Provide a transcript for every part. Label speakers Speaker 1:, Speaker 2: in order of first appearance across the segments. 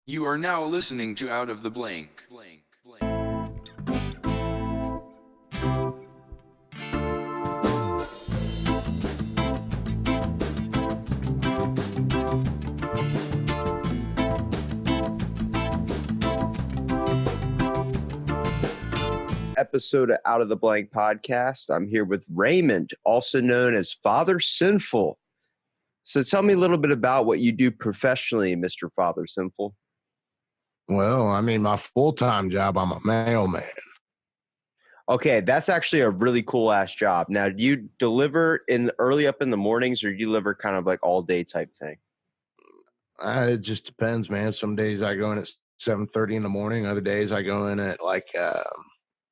Speaker 1: You are now listening to Out of the Blank.
Speaker 2: Episode of Out of the Blank podcast. I'm here with Raymond, also known as Father Synful. So tell me a little bit about what you do professionally, Mr. Father Synful.
Speaker 3: Well, I mean, my full-time job, I'm a mailman.
Speaker 2: Okay, that's actually a really cool ass job. Now, do you deliver early up in the mornings, or do you deliver kind of like all day type thing?
Speaker 3: It just depends, man. Some days I go in at 7:30 in the morning. Other days I go in at like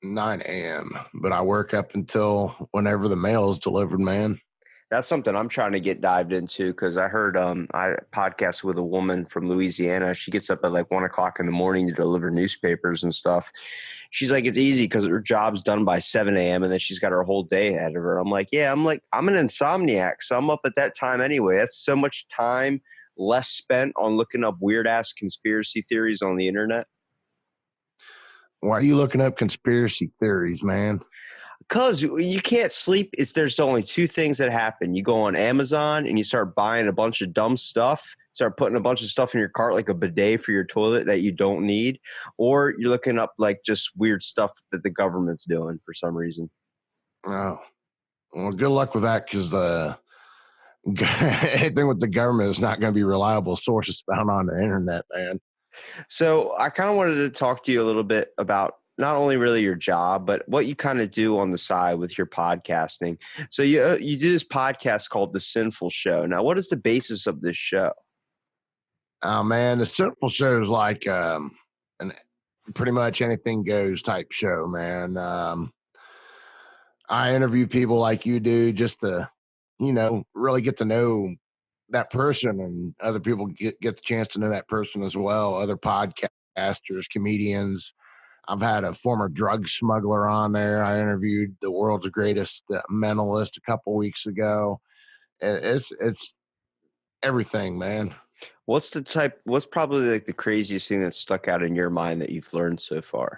Speaker 3: 9 a.m. But I work up until whenever the mail is delivered, man.
Speaker 2: That's something I'm trying to get dived into because I heard I podcast with a woman from Louisiana. She gets up at like 1:00 in the morning to deliver newspapers and stuff. She's like, it's easy because her job's done by 7 a.m. and then she's got her whole day ahead of her. I'm like, I'm an insomniac, so I'm up at that time anyway. That's so much time less spent on looking up weird ass conspiracy theories on the internet.
Speaker 3: Why are you looking up conspiracy theories, man?
Speaker 2: Because you can't sleep. There's only two things that happen. You go on Amazon and you start buying a bunch of dumb stuff, start putting a bunch of stuff in your cart like a bidet for your toilet that you don't need, or you're looking up like just weird stuff that the government's doing for some reason.
Speaker 3: Oh, well, good luck with that because anything with the government is not going to be reliable sources found on the internet, man.
Speaker 2: So I kind of wanted to talk to you a little bit about not only really your job, but what you kind of do on the side with your podcasting. So you do this podcast called The Synful Show. Now, what is the basis of this show?
Speaker 3: Oh, man, the Synful Show is like an pretty much anything goes type show, man. I interview people like you do just to, really get to know that person, and other people get the chance to know that person as well. Other podcasters, comedians. I've had a former drug smuggler on there. I interviewed the world's greatest mentalist a couple weeks ago. It's everything, man.
Speaker 2: What's probably like the craziest thing that's stuck out in your mind that you've learned so far?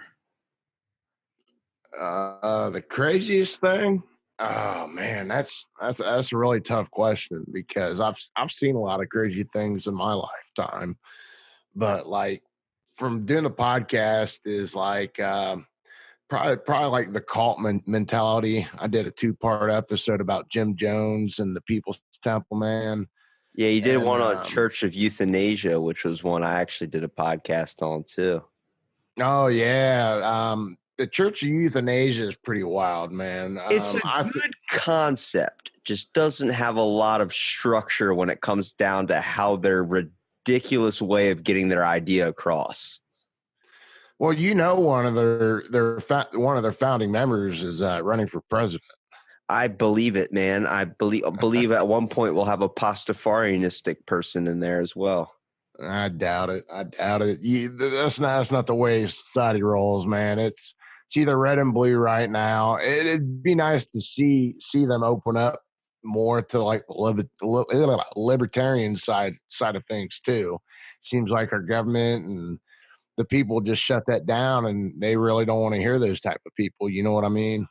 Speaker 3: The craziest thing? Oh man, that's a really tough question because I've seen a lot of crazy things in my lifetime, but like from doing the podcast is like probably like the cult mentality. I did a 2-part episode about Jim Jones and the People's Temple, man.
Speaker 2: Yeah, you did
Speaker 3: And
Speaker 2: one on Church of Euthanasia, which was one I actually did a podcast on too.
Speaker 3: Oh yeah, the Church of Euthanasia is pretty wild, man.
Speaker 2: It's a good concept, just doesn't have a lot of structure when it comes down to how their ridiculous way of getting their idea across.
Speaker 3: Well, one of their founding members is running for president.
Speaker 2: I believe it, man. I believe at one point we'll have a Pastafarianistic person in there as well.
Speaker 3: I doubt it. That's not the way society rolls, man. It's either red and blue right now. It'd be nice to see them open up more to like libertarian side of things too. Seems like our government and the people just shut that down, and they really don't want to hear those type of people. You know what I mean?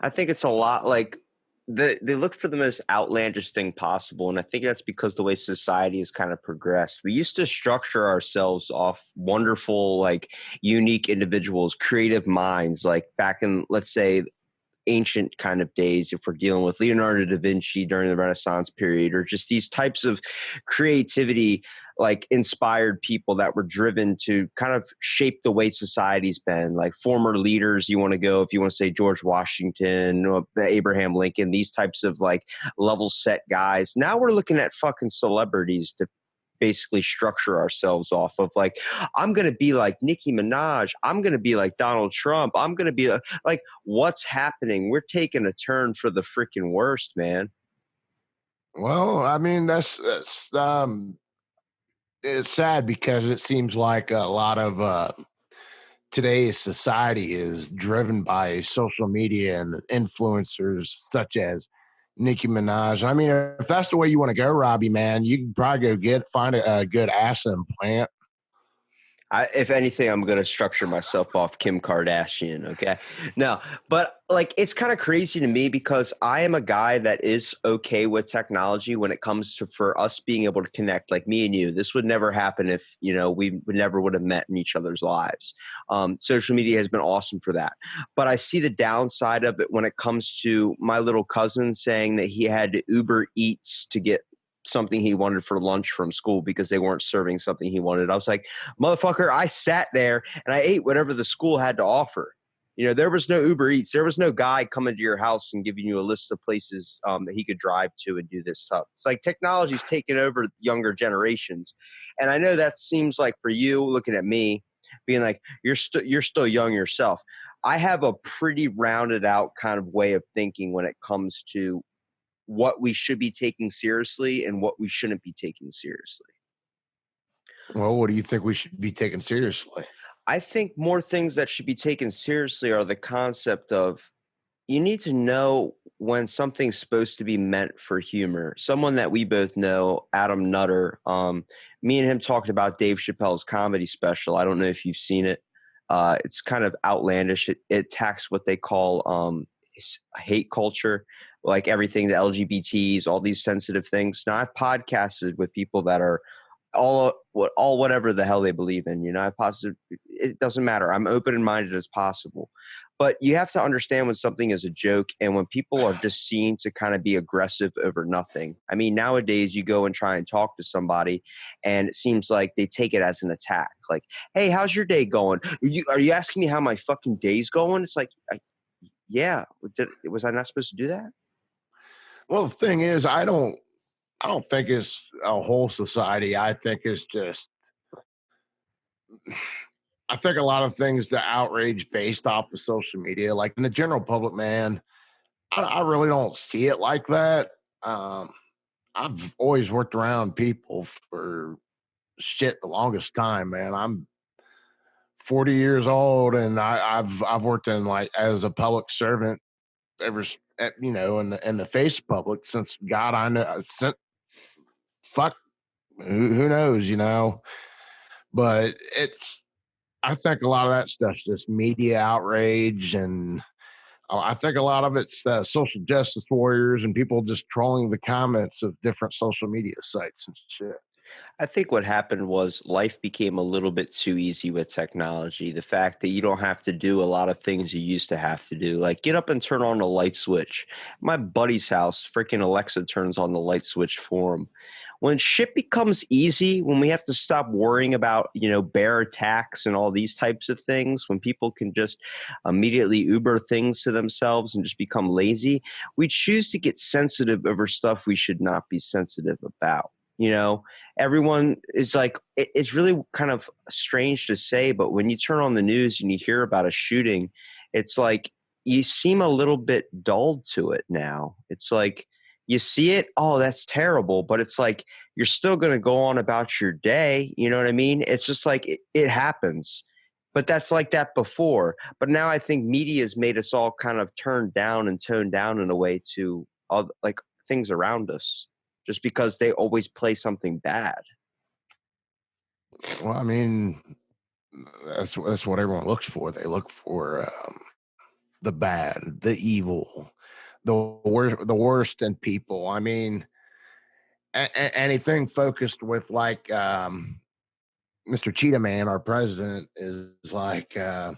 Speaker 2: I think it's a lot like they look for the most outlandish thing possible. And I think that's because the way society has kind of progressed. We used to structure ourselves off wonderful, like unique individuals, creative minds, like back in, let's say, ancient kind of days, if we're dealing with Leonardo da Vinci during the Renaissance period, or just these types of creativity, like inspired people that were driven to kind of shape the way society's been, like former leaders. You want to go, if you want to say George Washington or Abraham Lincoln, these types of like level set guys. Now we're looking at fucking celebrities to basically structure ourselves off of. Like, I'm going to be like Nicki Minaj. I'm going to be like Donald Trump. I'm going to be like, what's happening? We're taking a turn for the freaking worst, man.
Speaker 3: Well, I mean, that's it's sad because it seems like a lot of today's society is driven by social media and influencers such as Nicki Minaj. I mean, if that's the way you want to go, Robbie, man, you can probably find a good ass implant.
Speaker 2: If anything, I'm going to structure myself off Kim Kardashian. Okay. No, but like, it's kind of crazy to me because I am a guy that is okay with technology when it comes to for us being able to connect, like me and you. This would never happen if, we never would have met in each other's lives. Social media has been awesome for that. But I see the downside of it when it comes to my little cousin saying that he had to Uber Eats to get something he wanted for lunch from school because they weren't serving something he wanted. I was like, motherfucker, I sat there and I ate whatever the school had to offer. There was no Uber Eats. There was no guy coming to your house and giving you a list of places that he could drive to and do this stuff. It's like technology's taken over younger generations. And I know that seems like for you looking at me being like, you're still young yourself. I have a pretty rounded out kind of way of thinking when it comes to what we should be taking seriously and what we shouldn't be taking seriously.
Speaker 3: Well, what do you think we should be taking seriously?
Speaker 2: I think more things that should be taken seriously are the concept of you need to know when something's supposed to be meant for humor. Someone that we both know, Adam Nutter, me and him talked about Dave Chappelle's comedy special. I don't know if you've seen it. It's kind of outlandish. It attacks what they call hate culture, like everything, the LGBTs, all these sensitive things. Now, I've podcasted with people that are all whatever the hell they believe in. I positive it doesn't matter. I'm open and minded as possible. But you have to understand when something is a joke and when people are just seen to kind of be aggressive over nothing. I mean, nowadays you go and try and talk to somebody and it seems like they take it as an attack. Like, hey, how's your day going? Are you asking me how my fucking day's going? It's like, yeah, was I not supposed to do that?
Speaker 3: Well, the thing is, I don't think it's a whole society. I think it's just I think a lot of things that outrage based off of social media, like in the general public, man, I really don't see it like that. Um, I've always worked around people for shit the longest time, man. I'm 40 years old, and I've worked in like as a public servant in the face of public since God I know since fuck who knows, but it's I think a lot of that stuff's just media outrage, and I think a lot of it's social justice warriors and people just trolling the comments of different social media sites and shit.
Speaker 2: I think what happened was life became a little bit too easy with technology. The fact that you don't have to do a lot of things you used to have to do, like get up and turn on the light switch. My buddy's house, freaking Alexa turns on the light switch for him. When shit becomes easy, when we have to stop worrying about, bear attacks and all these types of things, when people can just immediately Uber things to themselves and just become lazy, we choose to get sensitive over stuff we should not be sensitive about. Everyone is like, it's really kind of strange to say, but when you turn on the news and you hear about a shooting, it's like you seem a little bit dulled to it now. It's like you see it, oh, that's terrible, but it's like you're still going to go on about your day. You know what I mean? It's just like it happens. But that's like that before. But now I think media has made us all kind of turn down and tone down in a way to all like things around us just because they always play something bad.
Speaker 3: Well, I mean, that's what everyone looks for. They look for the bad, the evil, the worst in people. I mean, anything focused with like Mr. Cheetah Man, our president, is like and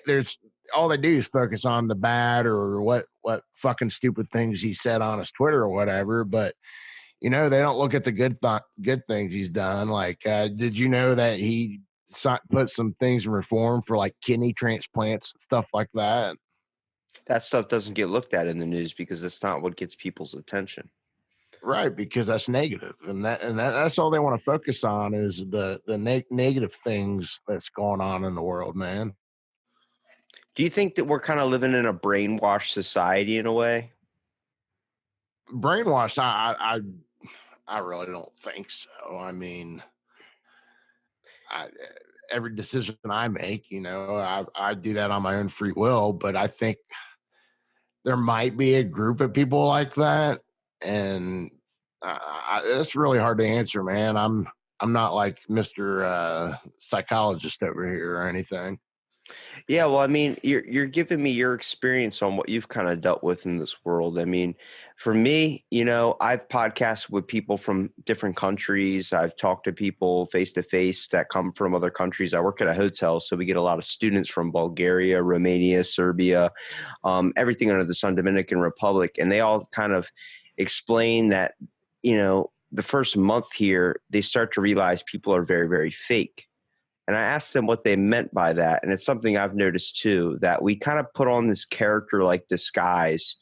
Speaker 3: there's all they do is focus on the bad or what fucking stupid things he said on his Twitter or whatever, but they don't look at the good things he's done. Like, did you know that he put some things in reform for like kidney transplants, stuff like that?
Speaker 2: That stuff doesn't get looked at in the news because it's not what gets people's attention.
Speaker 3: Right, because that's negative, and that's all they want to focus on is the negative things that's going on in the world, man.
Speaker 2: Do you think that we're kind of living in a brainwashed society in a way?
Speaker 3: Brainwashed? I really don't think so. I mean, I, every decision I make, I do that on my own free will, but I think there might be a group of people like that, and it's really hard to answer, man. I'm not like Mr. Psychologist over here or anything.
Speaker 2: Yeah, well, I mean, you're giving me your experience on what you've kind of dealt with in this world. I mean, for me, I've podcasted with people from different countries. I've talked to people face to face that come from other countries. I work at a hotel, so we get a lot of students from Bulgaria, Romania, Serbia, everything under the sun, Dominican Republic, and they all kind of explain that, the first month here, they start to realize people are very, very fake. And I asked them what they meant by that. And it's something I've noticed too, that we kind of put on this character like disguise,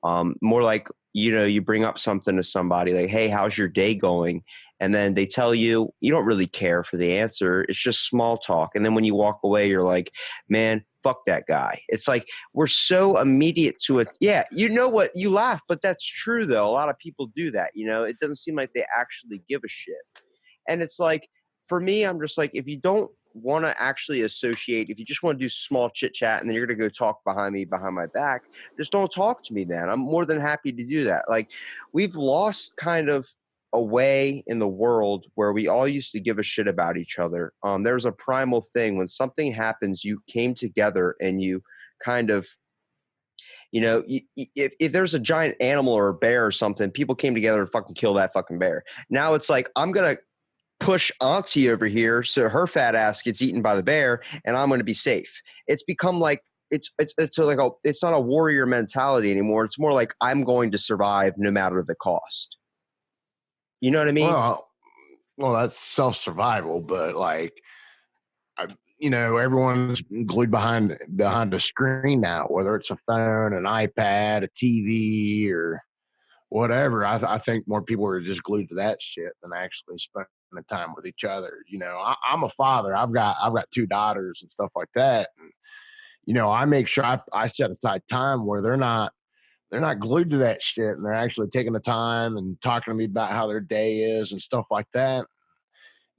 Speaker 2: more like, you bring up something to somebody like, hey, how's your day going? And then they tell you, you don't really care for the answer. It's just small talk. And then when you walk away, you're like, man, fuck that guy. It's like we're so immediate to it. Yeah, you know what? You laugh, but that's true, though. A lot of people do that. It doesn't seem like they actually give a shit. And it's like, for me, I'm just like, if you don't want to actually associate, if you just want to do small chit chat and then you're going to go talk behind me, behind my back, just don't talk to me then. I'm more than happy to do that. Like, we've lost kind of a way in the world where we all used to give a shit about each other. There's a primal thing when something happens, you came together and you kind of, if there's a giant animal or a bear or something, people came together to fucking kill that fucking bear. Now it's like, I'm going to push Auntie over here so her fat ass gets eaten by the bear and I'm going to be safe. It's become like it's not a warrior mentality anymore. It's more like I'm going to survive no matter the cost. You know what I mean?
Speaker 3: Well, that's self survival, but like, everyone's glued behind a screen now, whether it's a phone, an iPad, a TV, or whatever. I think more people are just glued to that shit than actually spending time with each other. I'm a father. I've got two daughters and stuff like that. And, I make sure I set aside time where they're not glued to that shit and they're actually taking the time and talking to me about how their day is and stuff like that.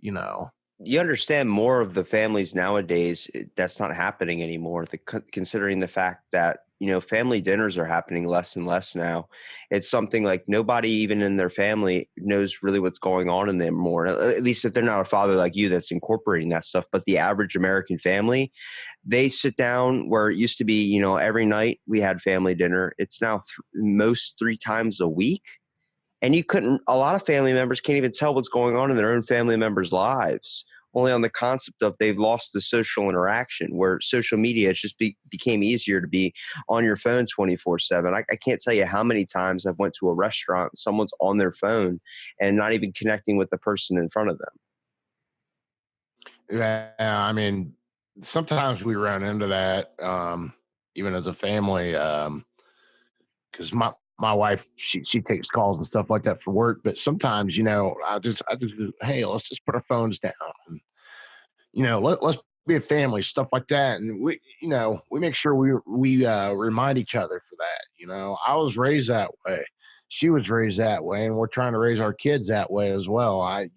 Speaker 3: You know,
Speaker 2: You understand more of the families nowadays. That's not happening anymore. Considering the fact that family dinners are happening less and less now. It's something like nobody even in their family knows really what's going on in them more. At least if they're not a father like you that's incorporating that stuff. But the average American family, they sit down where it used to be, every night we had family dinner. It's now most 3 times a week. And a lot of family members can't even tell what's going on in their own family members' lives, only on the concept of they've lost the social interaction where social media just became easier to be on your phone 24/7. I can't tell you how many times I've went to a restaurant and someone's on their phone and not even connecting with the person in front of them.
Speaker 3: yeah, I mean, sometimes we run into that, even as a family. Because my wife she takes calls and stuff like that for work, but sometimes I just hey, let's just put our phones down and let's be a family, stuff like that, and we make sure we remind each other for that. I was raised that way, she was raised that way, and we're trying to raise our kids that way as well.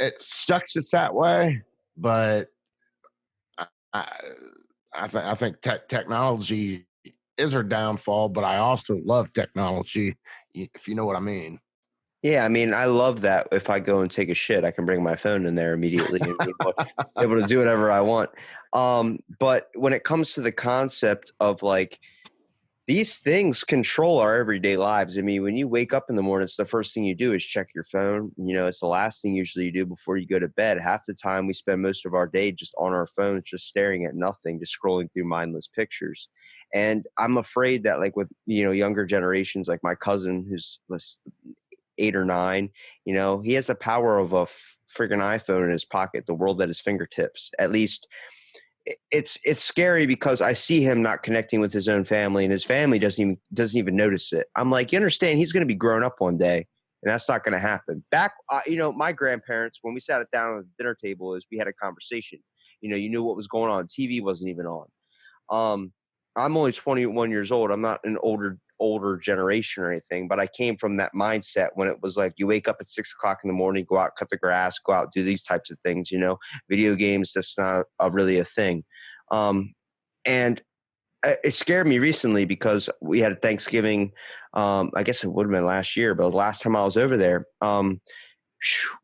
Speaker 3: It sucks it's that way, but I I, I think technology is our downfall, but I also love technology, if you know what I mean.
Speaker 2: Yeah, I mean, I love that if I go and take a shit, I can bring my phone in there immediately and be able to do whatever I want. But when it comes to the concept of like these things control our everyday lives. I mean, when you wake up in the morning, it's the first thing you do is check your phone. It's the last thing usually you do before you go to bed. Half the time we spend most of our day just on our phones, just staring at nothing, just scrolling through mindless pictures. And I'm afraid that like with, younger generations, like my cousin who's 8 or 9, he has the power of a freaking iPhone in his pocket, the world at his fingertips. At least it's scary because I see him not connecting with his own family, and his family doesn't even notice it. I'm like, you understand, he's going to be grown up one day, and that's not going to happen. Back, my grandparents, when we sat it down at the dinner table, is we had a conversation. You knew what was going on. TV wasn't even on. Um, I'm only 21 years old. I'm not an older generation or anything, but I came from that mindset when it was like you wake up at 6 o'clock in the morning, go out, cut the grass, go out, do these types of things. Video games, that's not really a thing. And it scared me recently because we had a Thanksgiving. I guess it would have been last year, but the last time I was over there,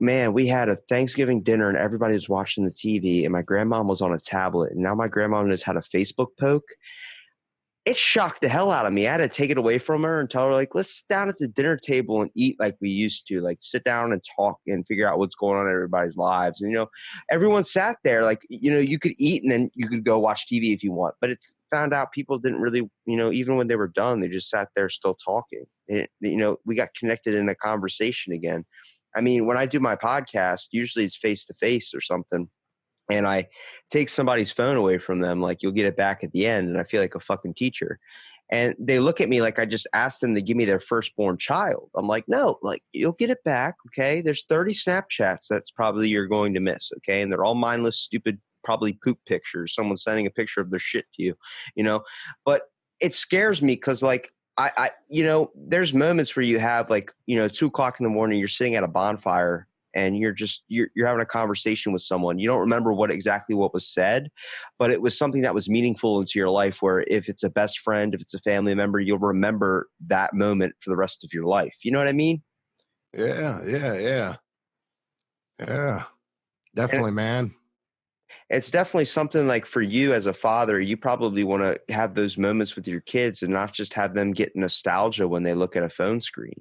Speaker 2: man, we had a Thanksgiving dinner and everybody was watching the TV, and my grandmom was on a tablet, and now my grandmom knows how to Facebook poke. It shocked the hell out of me. I had to take it away from her and tell her, like, let's sit down at the dinner table and eat like we used to, like sit down and talk and figure out what's going on in everybody's lives. And, everyone sat there like, you could eat and then you could go watch TV if you want. But it found out people didn't really, even when they were done, they just sat there still talking. We got connected in a conversation again. I mean, when I do my podcast, usually it's face to face or something, and I take somebody's phone away from them, like you'll get it back at the end, and I feel like a fucking teacher. And they look at me like I just asked them to give me their firstborn child. I'm like, no, like you'll get it back, okay? There's 30 Snapchats that's probably you're going to miss, okay? And they're all mindless, stupid, probably poop pictures. Someone sending a picture of their shit to you. But it scares me because like there's moments where you have like, 2:00 in the morning, you're sitting at a bonfire and you're having a conversation with someone. You don't remember what was said, but it was something that was meaningful into your life, where if it's a best friend, if it's a family member, you'll remember that moment for the rest of your life. You know what I mean?
Speaker 3: Yeah.
Speaker 2: And
Speaker 3: Definitely, man.
Speaker 2: it's definitely something like for you as a father, you probably want to have those moments with your kids and not just have them get nostalgia when they look at a phone screen.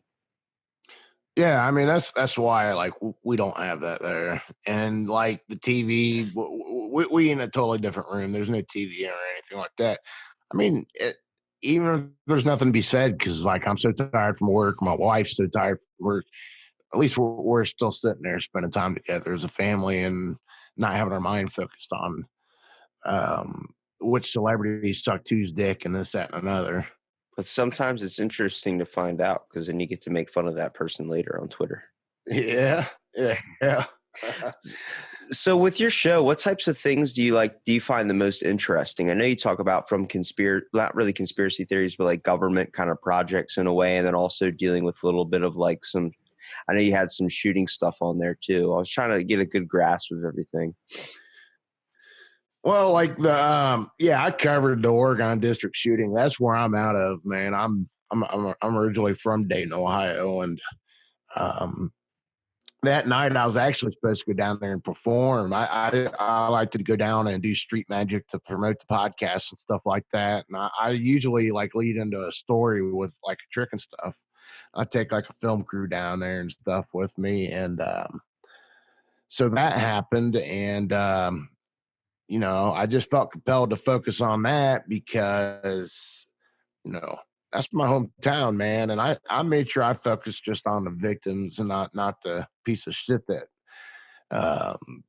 Speaker 3: Yeah, I mean that's why like we don't have that there, and like the TV, we in a totally different room. There's no TV or anything like that. I mean, even if there's nothing to be said, because like I'm so tired from work, my wife's so tired from work. At least we're still sitting there spending time together as a family and not having our mind focused on which celebrities sucked whose dick and this, that, and another.
Speaker 2: But sometimes it's interesting to find out because then you get to make fun of that person later on Twitter.
Speaker 3: Yeah.
Speaker 2: So with your show, what types of things do you find the most interesting? I know you talk about from not really conspiracy theories, but like government kind of projects in a way, and then also dealing with a little bit of like I know you had some shooting stuff on there too. I was trying to get a good grasp of everything.
Speaker 3: Well, like I covered the Oregon district shooting. That's where I'm out of, man. I'm originally from Dayton, Ohio, and that night I was actually supposed to go down there and perform. I like to go down and do street magic to promote the podcast and stuff like that. And I usually like lead into a story with like a trick and stuff. I take like a film crew down there and stuff with me, and so that happened, and I just felt compelled to focus on that because, you know, that's my hometown, man. And I made sure I focused just on the victims and not the piece of shit that um,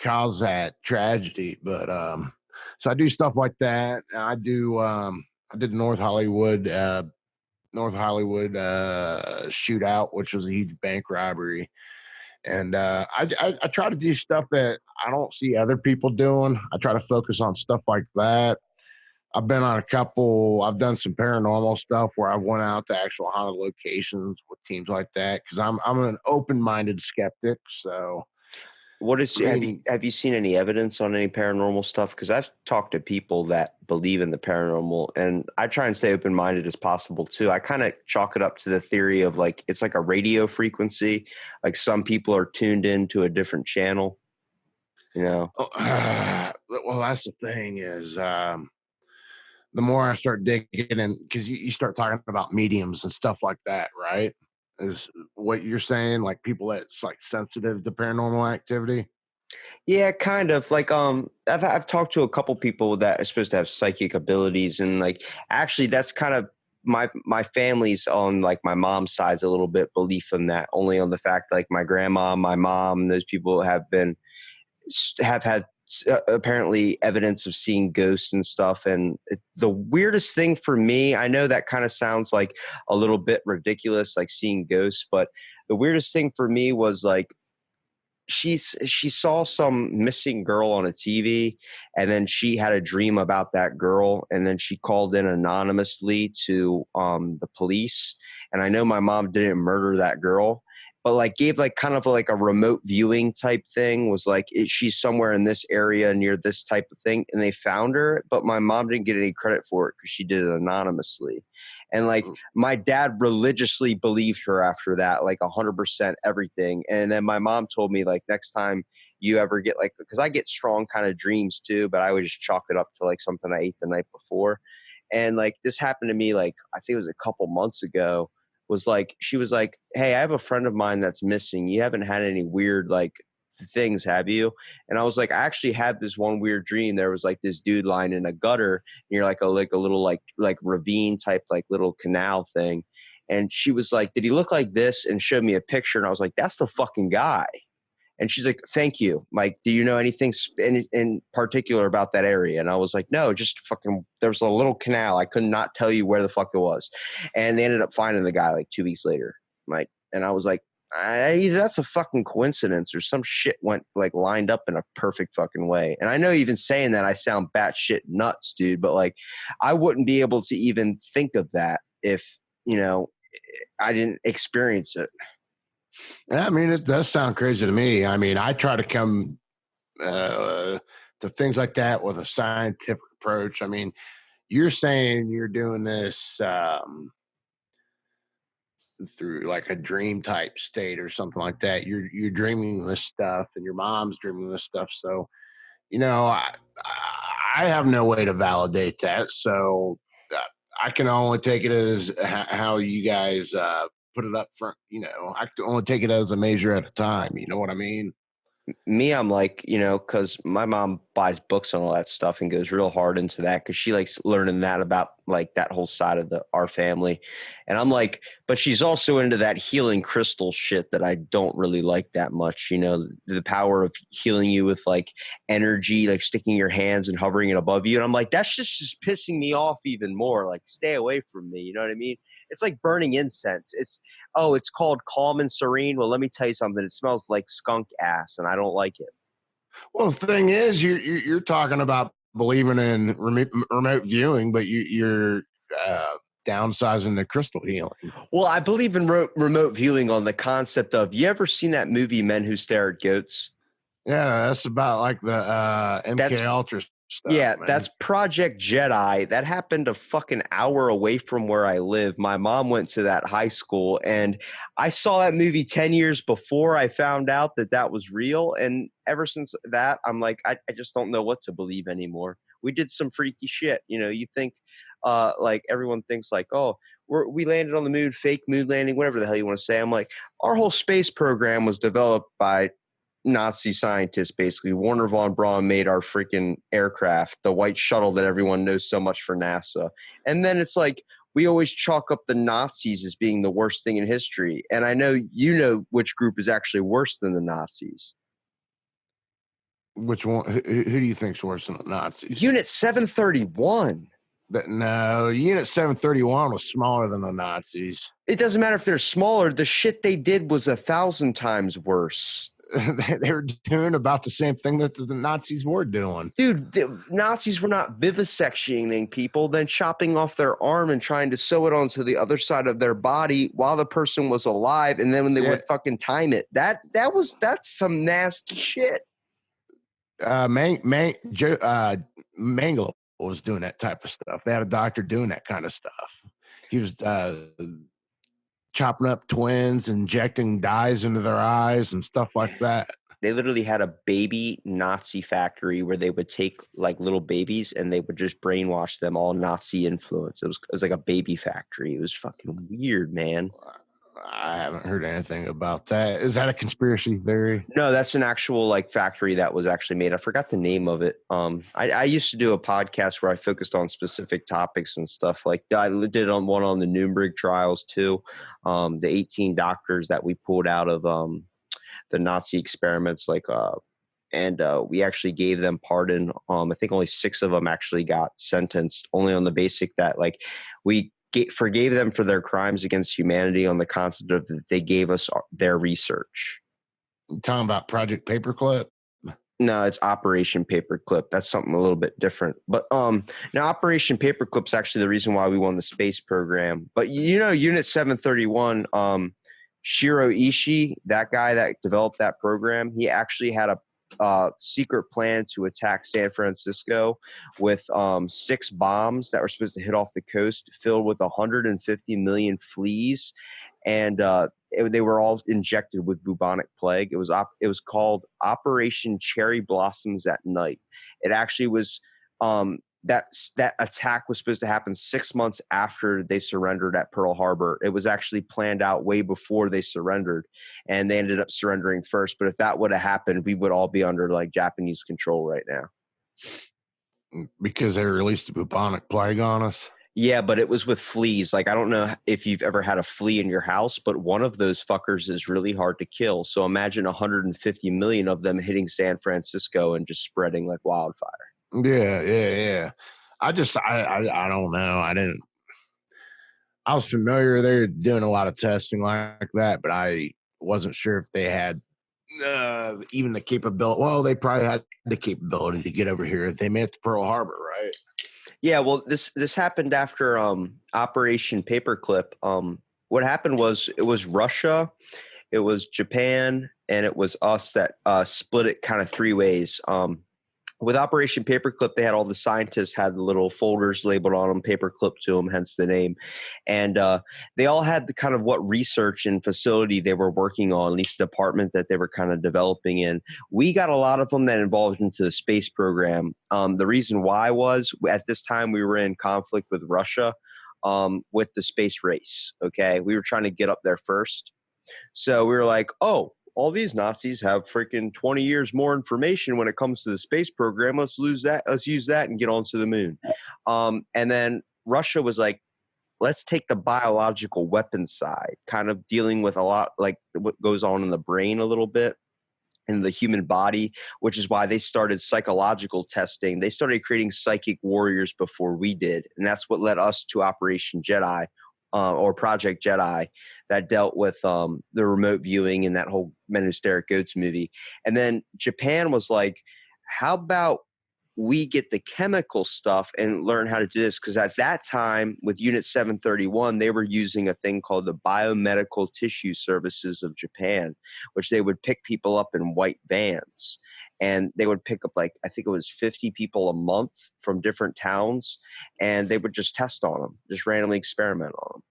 Speaker 3: caused that tragedy. But so I do stuff like that. And I did North Hollywood shootout, which was a huge bank robbery. And I try to do stuff that I don't see other people doing. I try to focus on stuff like that. I've done some paranormal stuff where I've went out to actual haunted locations with teams like that because I'm an open-minded skeptic. So
Speaker 2: Have you seen any evidence on any paranormal stuff? Because I've talked to people that believe in the paranormal, and I try and stay open minded as possible too. I kind of chalk it up to the theory of like it's like a radio frequency. Like some people are tuned into a different channel.
Speaker 3: well, that's the thing is the more I start digging in, because you start talking about mediums and stuff like that, right? Is what you're saying, like people that's like sensitive to paranormal activity?
Speaker 2: Yeah, kind of like I've talked to a couple people that are supposed to have psychic abilities, and like actually that's kind of my family's on like my mom's side's a little bit belief in that, only on the fact like my grandma, my mom, those people have had apparently evidence of seeing ghosts and stuff. And the weirdest thing for me, I know that kind of sounds like a little bit ridiculous, like seeing ghosts, but the weirdest thing for me was like she saw some missing girl on a TV, and then she had a dream about that girl, and then she called in anonymously to the police. And I know my mom didn't murder that girl, but like gave like kind of like a remote viewing type thing. Was like she's somewhere in this area near this type of thing, and they found her. But my mom didn't get any credit for it because she did it anonymously. And like my dad religiously believed her after that, like 100% everything. And then my mom told me like next time you ever get like, because I get strong kind of dreams too, but I would just chalk it up to like something I ate the night before. And like this happened to me, like I think it was a couple months ago, was like she was like, hey, I have a friend of mine that's missing. You haven't had any weird like things, have you? And I was like, I actually had this one weird dream. There was like this dude lying in a gutter near like a little like ravine type like little canal thing. And she was like, did he look like this? And showed me a picture. And I was like, that's the fucking guy. And she's like, thank you. Like, do you know anything in particular about that area? And I was like, no, just fucking, there was a little canal. I could not tell you where the fuck it was. And they ended up finding the guy like 2 weeks later. Like, and I was like, that's a fucking coincidence or some shit went like lined up in a perfect fucking way. And I know even saying that I sound batshit nuts, dude, but like I wouldn't be able to even think of that if, you know, I didn't experience it.
Speaker 3: Yeah, I mean, it does sound crazy to me. I mean, I try to come to things like that with a scientific approach. I mean, you're saying you're doing this through like a dream type state or something like that. You're dreaming this stuff, and your mom's dreaming this stuff. So, you know, I have no way to validate that. So uh, I can only take it as how you guys put it up front. You know, I can only take it as a measure at a time. You know what I mean?
Speaker 2: Me, I'm like, you know, because my mom buys books and all that stuff and goes real hard into that because she likes learning that about like that whole side of our family. And I'm like, but she's also into that healing crystal shit that I don't really like that much. You know, the power of healing you with like energy, like sticking your hands and hovering it above you. And I'm like, that's just pissing me off even more. Like, stay away from me. You know what I mean? It's like burning incense. It's called Calm and Serene. Well, let me tell you something. It smells like skunk ass, and I don't like it.
Speaker 3: Well, the thing is, you're talking about believing in remote viewing, but you're downsizing the crystal healing.
Speaker 2: Well, I believe in remote viewing on the concept of, you ever seen that movie Men Who Stare at Goats?
Speaker 3: Yeah, that's about like the
Speaker 2: That's
Speaker 3: MK Ultra stuff,
Speaker 2: Yeah,
Speaker 3: man.
Speaker 2: that's Project Jedi. That happened a fucking hour away from where I live. My mom went to that high school, and I saw that movie 10 years before I found out that that was real. And ever since that, I'm like, I just don't know what to believe anymore. We did some freaky shit. You know, you think, like everyone thinks like, oh, we landed on the moon, fake moon landing, whatever the hell you want to say. I'm like, our whole space program was developed by Nazi scientists, basically. Warner von Braun made our freaking aircraft, the white shuttle that everyone knows so much for NASA. And then it's like, we always chalk up the Nazis as being the worst thing in history. And I know you know which group is actually worse than the Nazis.
Speaker 3: Which one? Who do you think's worse than the Nazis?
Speaker 2: Unit 731.
Speaker 3: No, Unit 731 was smaller than the Nazis.
Speaker 2: It doesn't matter if they're smaller. The shit they did was 1,000 times worse.
Speaker 3: They were doing about the same thing that the Nazis were doing.
Speaker 2: Dude, the Nazis were not vivisectioning people, then chopping off their arm and trying to sew it onto the other side of their body while the person was alive, and then when they would fucking time it. That's some nasty shit.
Speaker 3: Mangala was doing that type of stuff. They had a doctor doing that kind of stuff. He was chopping up twins, injecting dyes into their eyes and stuff like that.
Speaker 2: They literally had a baby Nazi factory where they would take like little babies and they would just brainwash them, all Nazi influence. It was like a baby factory. It was fucking weird, man.
Speaker 3: I haven't heard anything about that. Is that a conspiracy theory?
Speaker 2: No, that's an actual like factory that was actually made. I forgot the name of it. I used to do a podcast where I focused on specific topics and stuff. Like I did one on the Nuremberg trials too. The 18 doctors that we pulled out of the Nazi experiments, and we actually gave them pardon. I think only 6 of them actually got sentenced, only on the basic that like we forgave them for their crimes against humanity on the concept of that they gave us their research.
Speaker 3: You talking about Project Paperclip?
Speaker 2: No, it's Operation Paperclip. That's something a little bit different. But now Operation Paperclip's actually the reason why we won the space program. But you know, Unit 731, Shiro Ishii, that guy that developed that program, he actually had a secret plan to attack San Francisco with 6 bombs that were supposed to hit off the coast, filled with 150 million fleas, and they were all injected with bubonic plague. It was called Operation Cherry Blossoms at Night. It actually was that attack was supposed to happen 6 months after they surrendered at Pearl Harbor. It was actually planned out way before they surrendered, and they ended up surrendering first. But if that would have happened, we would all be under like Japanese control right now.
Speaker 3: Because they released a bubonic plague on us.
Speaker 2: Yeah, but it was with fleas. Like, I don't know if you've ever had a flea in your house, but one of those fuckers is really hard to kill. So imagine 150 million of them hitting San Francisco and just spreading like wildfire.
Speaker 3: Yeah. I don't know. I was familiar they're doing a lot of testing like that, but I wasn't sure if they had even the capability. Well, they probably had the capability to get over here. They made it to Pearl Harbor, right?
Speaker 2: Yeah, well, this happened after Operation Paperclip. What happened was it was Russia, it was Japan, and it was us that split it kind of 3 ways. With Operation Paperclip, they had all the scientists had the little folders labeled on them, paperclip to them, hence the name. And they all had the kind of what research and facility they were working on, at least the department that they were kind of developing in. We got a lot of them that involved into the space program. The reason why was at this time we were in conflict with Russia with the space race. Okay, we were trying to get up there first. So we were like, oh, all these Nazis have freaking 20 years more information when it comes to the space program. Let's use that and get onto the moon. And then Russia was like, let's take the biological weapons side, kind of dealing with a lot like what goes on in the brain a little bit in the human body, which is why they started psychological testing. They started creating psychic warriors before we did. And that's what led us to Operation Jedi or Project Jedi that dealt with the remote viewing and that whole Men Who Stare at Goats movie. And then Japan was like, how about we get the chemical stuff and learn how to do this? Because at that time with Unit 731, they were using a thing called the Biomedical Tissue Services of Japan, which they would pick people up in white vans. And they would pick up like, I think it was 50 people a month from different towns, and they would just test on them, just randomly experiment on them.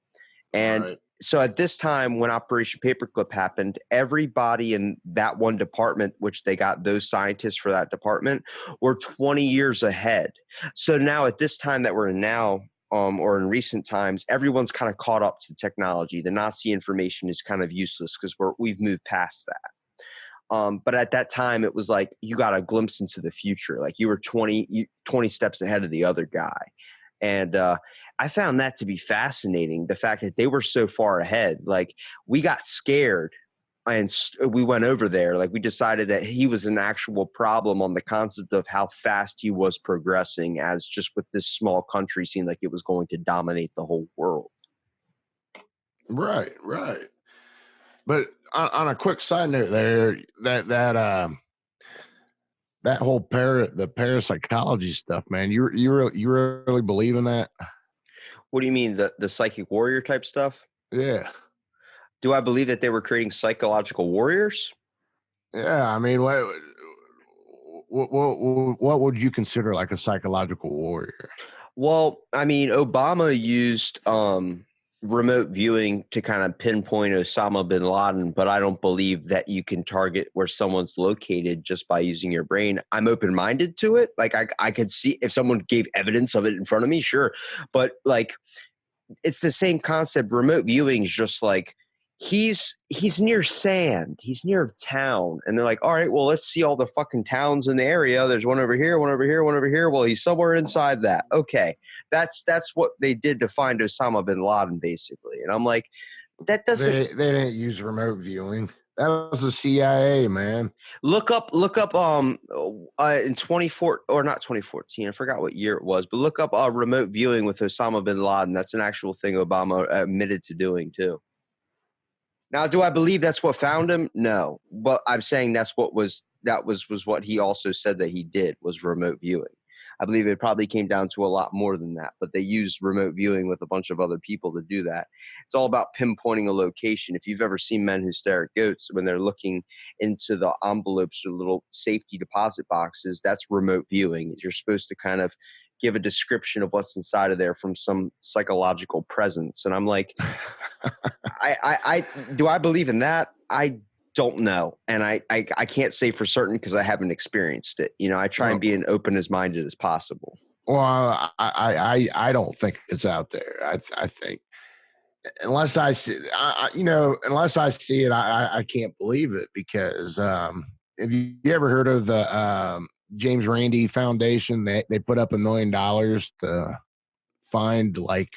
Speaker 2: And so at this time, when Operation Paperclip happened, everybody in that one department, which they got those scientists for that department, were 20 years ahead. So now at this time that we're in now, or in recent times, everyone's kind of caught up to technology. The Nazi information is kind of useless because we've moved past that. But at that time, it was like you got a glimpse into the future. Like you were 20 steps ahead of the other guy. And I found that to be fascinating, the fact that they were so far ahead. Like we got scared and we went over there. Like we decided that he was an actual problem on the concept of how fast he was progressing, as just with this small country seemed like it was going to dominate the whole world.
Speaker 3: Right. But on a quick side note there, that whole the parapsychology stuff, man, you really believe in that?
Speaker 2: What do you mean, the psychic warrior type stuff?
Speaker 3: Yeah.
Speaker 2: Do I believe that they were creating psychological warriors?
Speaker 3: Yeah, I mean, what would you consider like a psychological warrior?
Speaker 2: Well, I mean, Obama used remote viewing to kind of pinpoint Osama bin Laden, but I don't believe that you can target where someone's located just by using your brain. I'm open-minded to it. Like I could see if someone gave evidence of it in front of me, sure. But like it's the same concept. Remote viewing is just like he's near sand, he's near town, and they're like, all right, well, let's see all the fucking towns in the area. There's one over here, one over here, one over here. Well, he's somewhere inside that. Okay, that's what they did to find Osama bin Laden, basically. And I'm like, that doesn't.
Speaker 3: They didn't use remote viewing. That was the CIA, man.
Speaker 2: Look up in 24 or not 2014, I forgot what year it was, but look up remote viewing with Osama bin Laden. That's an actual thing Obama admitted to doing too. Now, do I believe that's what found him? No, but I'm saying that was what he also said that he did, was remote viewing. I believe it probably came down to a lot more than that, but they used remote viewing with a bunch of other people to do that. It's all about pinpointing a location. If you've ever seen men who stare at goats when they're looking into the envelopes or little safety deposit boxes, that's remote viewing. You're supposed to kind of give a description of what's inside of there from some psychological presence. And I'm like, I do I believe in that? I don't know. And I can't say for certain because I haven't experienced it. You know, I try and be
Speaker 3: Well,
Speaker 2: as open as minded as possible.
Speaker 3: I don't think it's out there. I think unless I see, unless I see it, I can't believe it because have you ever heard of the James Randi Foundation? They put up $1 million to find like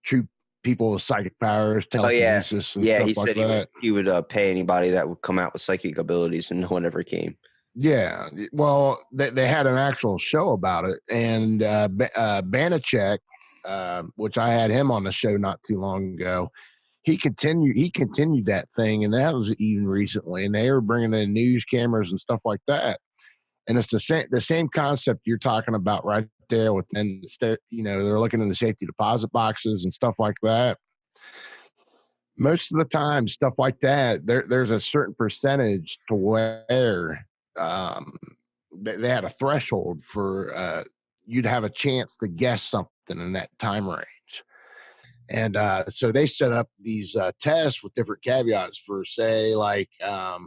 Speaker 3: true people with psychic powers,
Speaker 2: Oh yeah.
Speaker 3: telekinesis, and
Speaker 2: Yeah, he
Speaker 3: stuff like
Speaker 2: said he would
Speaker 3: that.
Speaker 2: pay anybody that would come out with psychic abilities and no one ever came.
Speaker 3: Yeah, well, they had an actual show about it, and Banachek, which I had him on the show not too long ago. He continued that thing, and that was even recently. And they were bringing in news cameras and stuff like that. And it's the same concept you're talking about right there. Within they're looking in the safety deposit boxes and stuff like that. Most of the time, stuff like that, there's a certain percentage to where um, they had a threshold for you'd have a chance to guess something in that time range. And so they set up these tests with different caveats for, say, like, I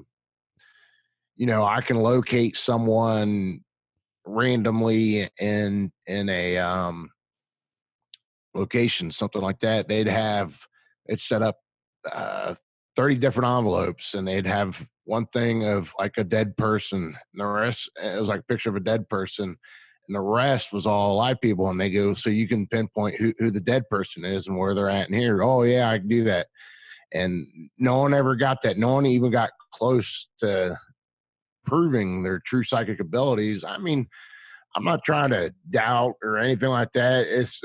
Speaker 3: can locate someone randomly in a location, something like that. They'd have it set up uh, 30 different envelopes, and they'd have one thing of like a dead person, and the rest it was like a picture of a dead person, and the rest was all live people. And they go, so you can pinpoint who the dead person is and where they're at in here. Oh yeah, I can do that. And no one ever got that. No one even got close to proving their true psychic abilities. I mean, I'm not trying to doubt or anything like that. It's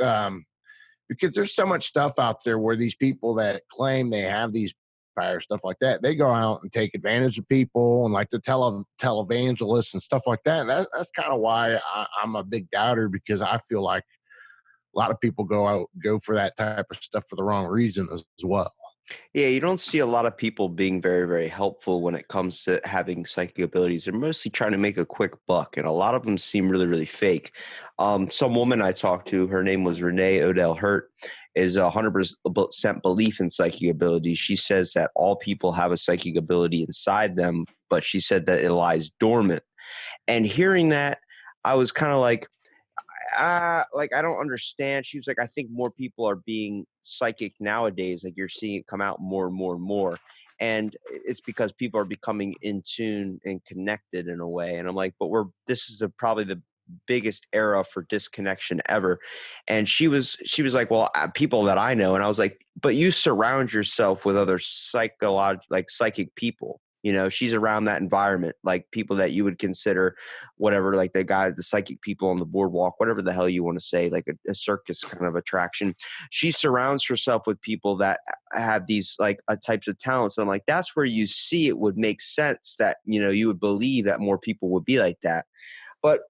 Speaker 3: because there's so much stuff out there where these people that claim they have these powers, stuff like that, they go out and take advantage of people and like the televangelists and stuff like that. And that's kind of why I'm a big doubter, because I feel like a lot of people go for that type of stuff for the wrong reason as well.
Speaker 2: Yeah, you don't see a lot of people being very, very helpful when it comes to having psychic abilities. They're mostly trying to make a quick buck, and a lot of them seem really, really fake. Some woman I talked to, her name was Renee Odell Hurt, is 100% belief in psychic abilities. She says that all people have a psychic ability inside them, but she said that it lies dormant. And hearing that, I was kind of like I don't understand. She was like, I think more people are being psychic nowadays. Like you're seeing it come out more and more and more. And it's because people are becoming in tune and connected in a way. And I'm like, but this is probably the biggest era for disconnection ever. And she was like, well, people that I know. And I was like, but you surround yourself with other psychic people. You know, she's around that environment, like people that you would consider whatever, like the psychic people on the boardwalk, whatever the hell you want to say, like a circus kind of attraction. She surrounds herself with people that have these types of talents. And I'm like, that's where you see it would make sense that, you would believe that more people would be like that. But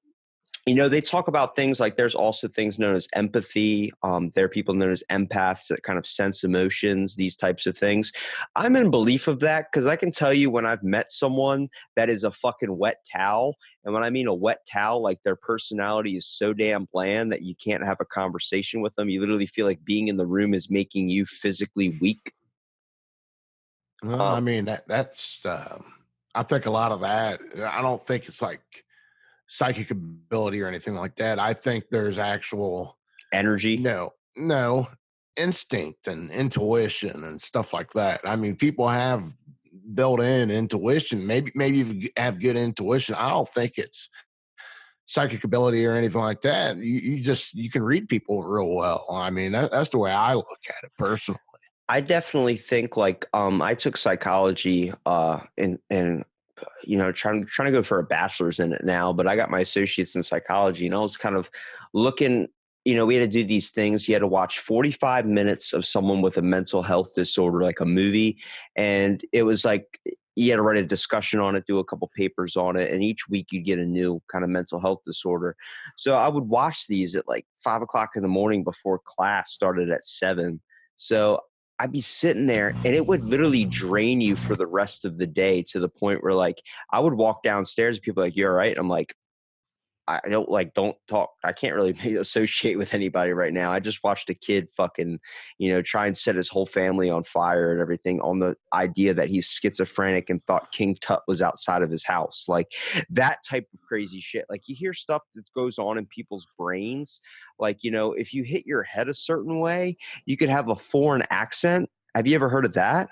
Speaker 2: they talk about things like there's also things known as empathy. There are people known as empaths that kind of sense emotions, these types of things. I'm in belief of that because I can tell you when I've met someone that is a fucking wet towel. And when I mean a wet towel, like their personality is so damn bland that you can't have a conversation with them. You literally feel like being in the room is making you physically weak.
Speaker 3: Well, I mean that's I think a lot of that. I don't think it's like psychic ability or anything like that. I think there's actual
Speaker 2: Energy.
Speaker 3: no instinct and intuition and stuff like that. I mean, people have built-in intuition. Maybe you have good intuition. I don't think it's psychic ability or anything like that. You can read people real well. I mean, that's the way I look at it personally.
Speaker 2: I definitely think I took psychology and trying to go for a bachelor's in it now, but I got my associates in psychology, and I was kind of looking, we had to do these things. You had to watch 45 minutes of someone with a mental health disorder, like a movie. And it was like, you had to write a discussion on it, do a couple papers on it, and each week you get a new kind of mental health disorder. So I would watch these at like 5 o'clock in the morning before class started at 7. So I'd be sitting there and it would literally drain you for the rest of the day, to the point where like I would walk downstairs and people like, "You all right?" I'm like, don't talk. I can't really associate with anybody right now. I just watched a kid fucking, try and set his whole family on fire and everything on the idea that he's schizophrenic and thought King Tut was outside of his house. Like that type of crazy shit. Like you hear stuff that goes on in people's brains. Like, if you hit your head a certain way, you could have a foreign accent. Have you ever heard of that?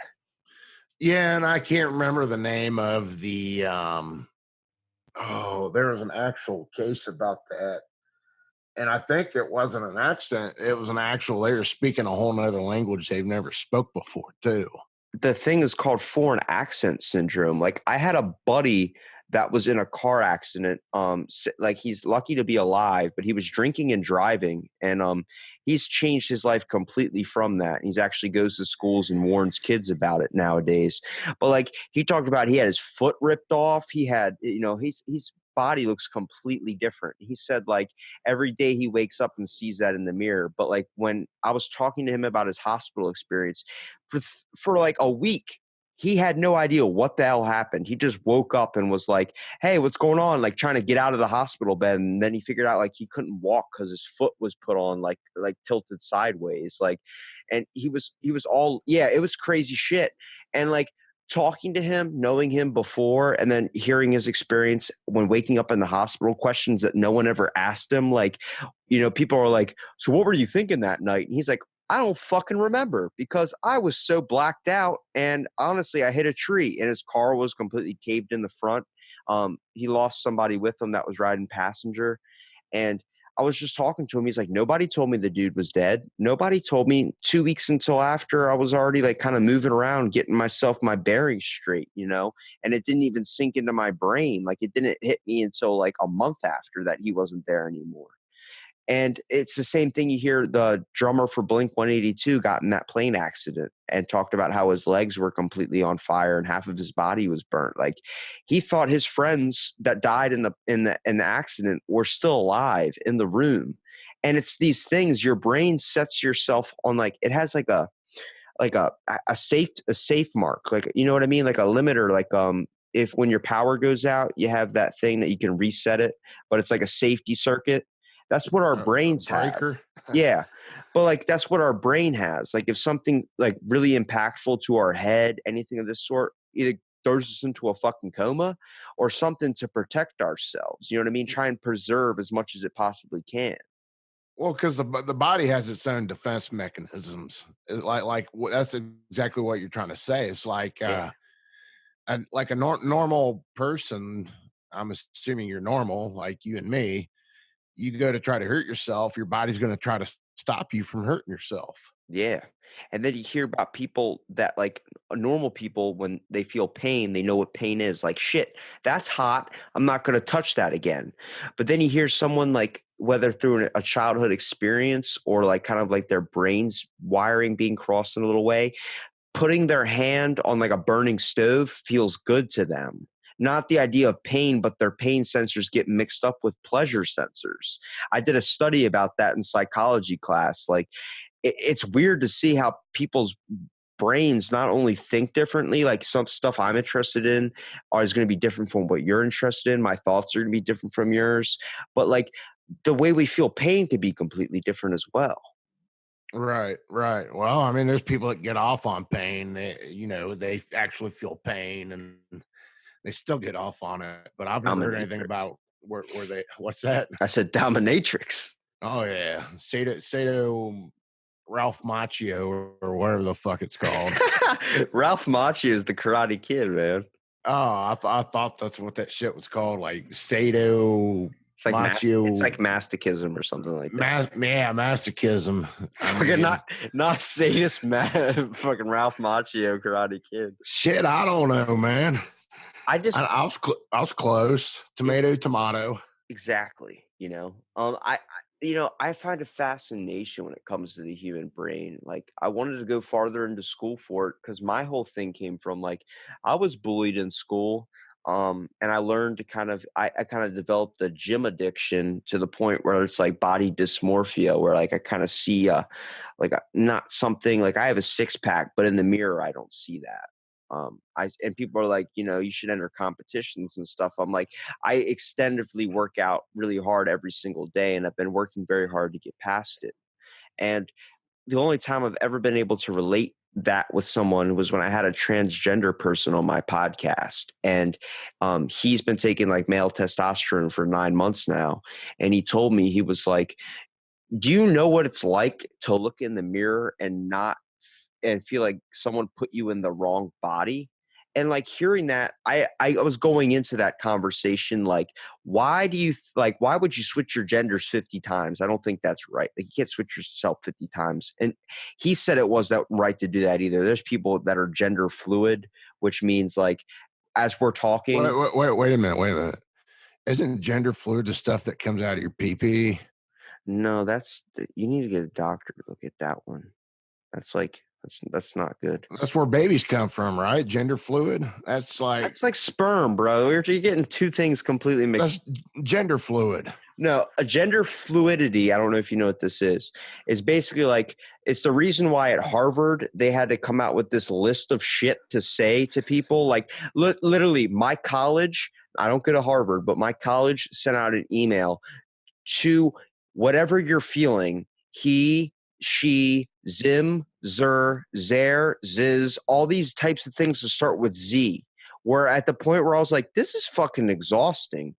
Speaker 3: Yeah, and I can't remember the name of the oh, there was an actual case about that. And I think it wasn't an accent. It was an actual, they were speaking a whole nother language they've never spoke before, too.
Speaker 2: The thing is called foreign accent syndrome. Like I had a buddy that was in a car accident. Like he's lucky to be alive, but he was drinking and driving, and he's changed his life completely from that. He's actually goes to schools and warns kids about it nowadays. But like he talked about, he had his foot ripped off. He had, he's body looks completely different. He said like every day he wakes up and sees that in the mirror. But like when I was talking to him about his hospital experience, for like a week, he had no idea what the hell happened. He just woke up and was like, "Hey, what's going on?" Like trying to get out of the hospital bed, and then he figured out like he couldn't walk because his foot was put on like tilted sideways. Like, and he was all, yeah, it was crazy shit. And like talking to him, knowing him before, and then hearing his experience when waking up in the hospital, questions that no one ever asked him. Like, people are like, "So what were you thinking that night?" And he's like, "I don't fucking remember because I was so blacked out. And honestly, I hit a tree and his car was completely caved in the front." He lost somebody with him that was riding passenger. And I was just talking to him. He's like, "Nobody told me the dude was dead. Nobody told me 2 weeks until after I was already like kind of moving around, getting my bearings straight, and it didn't even sink into my brain. Like it didn't hit me until like a month after that he wasn't there anymore." And it's the same thing. You hear the drummer for Blink 182 got in that plane accident and talked about how his legs were completely on fire and half of his body was burnt. Like he thought his friends that died in the accident were still alive in the room. And it's these things your brain sets yourself on, like it has like a safe mark, like, you know what I mean? Like a limiter, like if when your power goes out, you have that thing that you can reset it, but it's like a safety circuit. That's what our brains have.
Speaker 3: Breaker.
Speaker 2: Yeah. But like that's what our brain has. Like if something like really impactful to our head, anything of this sort, either throws us into a fucking coma or something to protect ourselves. You know what I mean? Try and preserve as much as it possibly can.
Speaker 3: Well, because the body has its own defense mechanisms. That's exactly what you're trying to say. It's like
Speaker 2: Yeah.
Speaker 3: like a normal person. I'm assuming you're normal, like you and me. You go to try to hurt yourself, your body's going to try to stop you from hurting yourself.
Speaker 2: Yeah. And then you hear about people that like normal people, when they feel pain, they know what pain is. Like, shit, that's hot. I'm not going to touch that again. But then you hear someone like, whether through a childhood experience or like kind of like their brain's wiring being crossed in a little way, putting their hand on like a burning stove feels good to them. Not the idea of pain, but their pain sensors get mixed up with pleasure sensors. I did a study about that in psychology class. Like, it's weird to see how people's brains not only think differently, like some stuff I'm interested in is going to be different from what you're interested in. My thoughts are going to be different from yours, but like the way we feel pain could be completely different as well.
Speaker 3: Right, right. Well, I mean, there's people that get off on pain. They actually feel pain and they still get off on it. But I've never heard anything
Speaker 2: Dominatrix.
Speaker 3: about where they. What's that?
Speaker 2: I said dominatrix.
Speaker 3: Oh yeah, Sato Ralph Macchio or whatever the fuck it's called.
Speaker 2: Ralph Macchio is the Karate Kid, man.
Speaker 3: Oh, I thought that's what that shit was called, like Sato
Speaker 2: It's like it's
Speaker 3: Macchio.
Speaker 2: like masochism or something like that.
Speaker 3: Yeah, masochism. I
Speaker 2: Fucking
Speaker 3: mean,
Speaker 2: not sadist, man. Fucking Ralph Macchio, Karate Kid.
Speaker 3: shit, I don't know, man.
Speaker 2: I just
Speaker 3: I was close. Tomato.
Speaker 2: exactly, I I find a fascination when it comes to the human brain. Like, I wanted to go farther into school for it because my whole thing came from like I was bullied in school. And I learned to I kind of developed a gym addiction to the point where it's like body dysmorphia, where like I kind of see not something like I have a six pack, but in the mirror I don't see that. And people are like, you should enter competitions and stuff. I'm like, I extensively work out really hard every single day, and I've been working very hard to get past it. And the only time I've ever been able to relate that with someone was when I had a transgender person on my podcast. And he's been taking like male testosterone for 9 months now. And he told me, he was like, do you know what it's like to look in the mirror and feel like someone put you in the wrong body? And like hearing that, I was going into that conversation like, why would you switch your genders 50 times? I don't think that's right. Like, you can't switch yourself 50 times. And he said it wasn't right to do that either. There's people that are gender fluid, which means like as we're talking.
Speaker 3: Wait a minute. Wait a minute. Isn't gender fluid the stuff that comes out of your pee-pee?
Speaker 2: No, you need to get a doctor to look at that one. That's not good.
Speaker 3: That's where babies come from, right? Gender fluid. That's like
Speaker 2: sperm, bro. You're getting two things completely mixed.
Speaker 3: that's gender fluid.
Speaker 2: No, a gender fluidity, I don't know if you know what this is. It's basically like, it's the reason why at Harvard they had to come out with this list of shit to say to people. Like, literally, my college, I don't go to Harvard, but my college sent out an email to whatever you're feeling, he, she, zim, zer, zer, ziz, all these types of things to start with Z. Where at the point where I was like, this is fucking exhausting.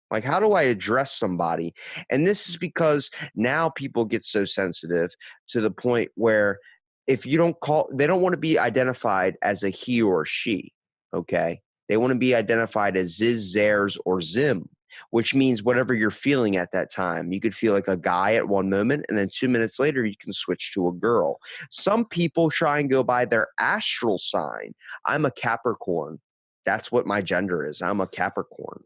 Speaker 2: Like, how do I address somebody? And this is because now people get so sensitive to the point where if you don't they don't want to be identified as a he or she, okay? They want to be identified as ziz, zers, or zim, which means whatever you're feeling at that time. You could feel like a guy at one moment, and then 2 minutes later, you can switch to a girl. Some people try and go by their astral sign. I'm a Capricorn. That's what my gender is. I'm a Capricorn.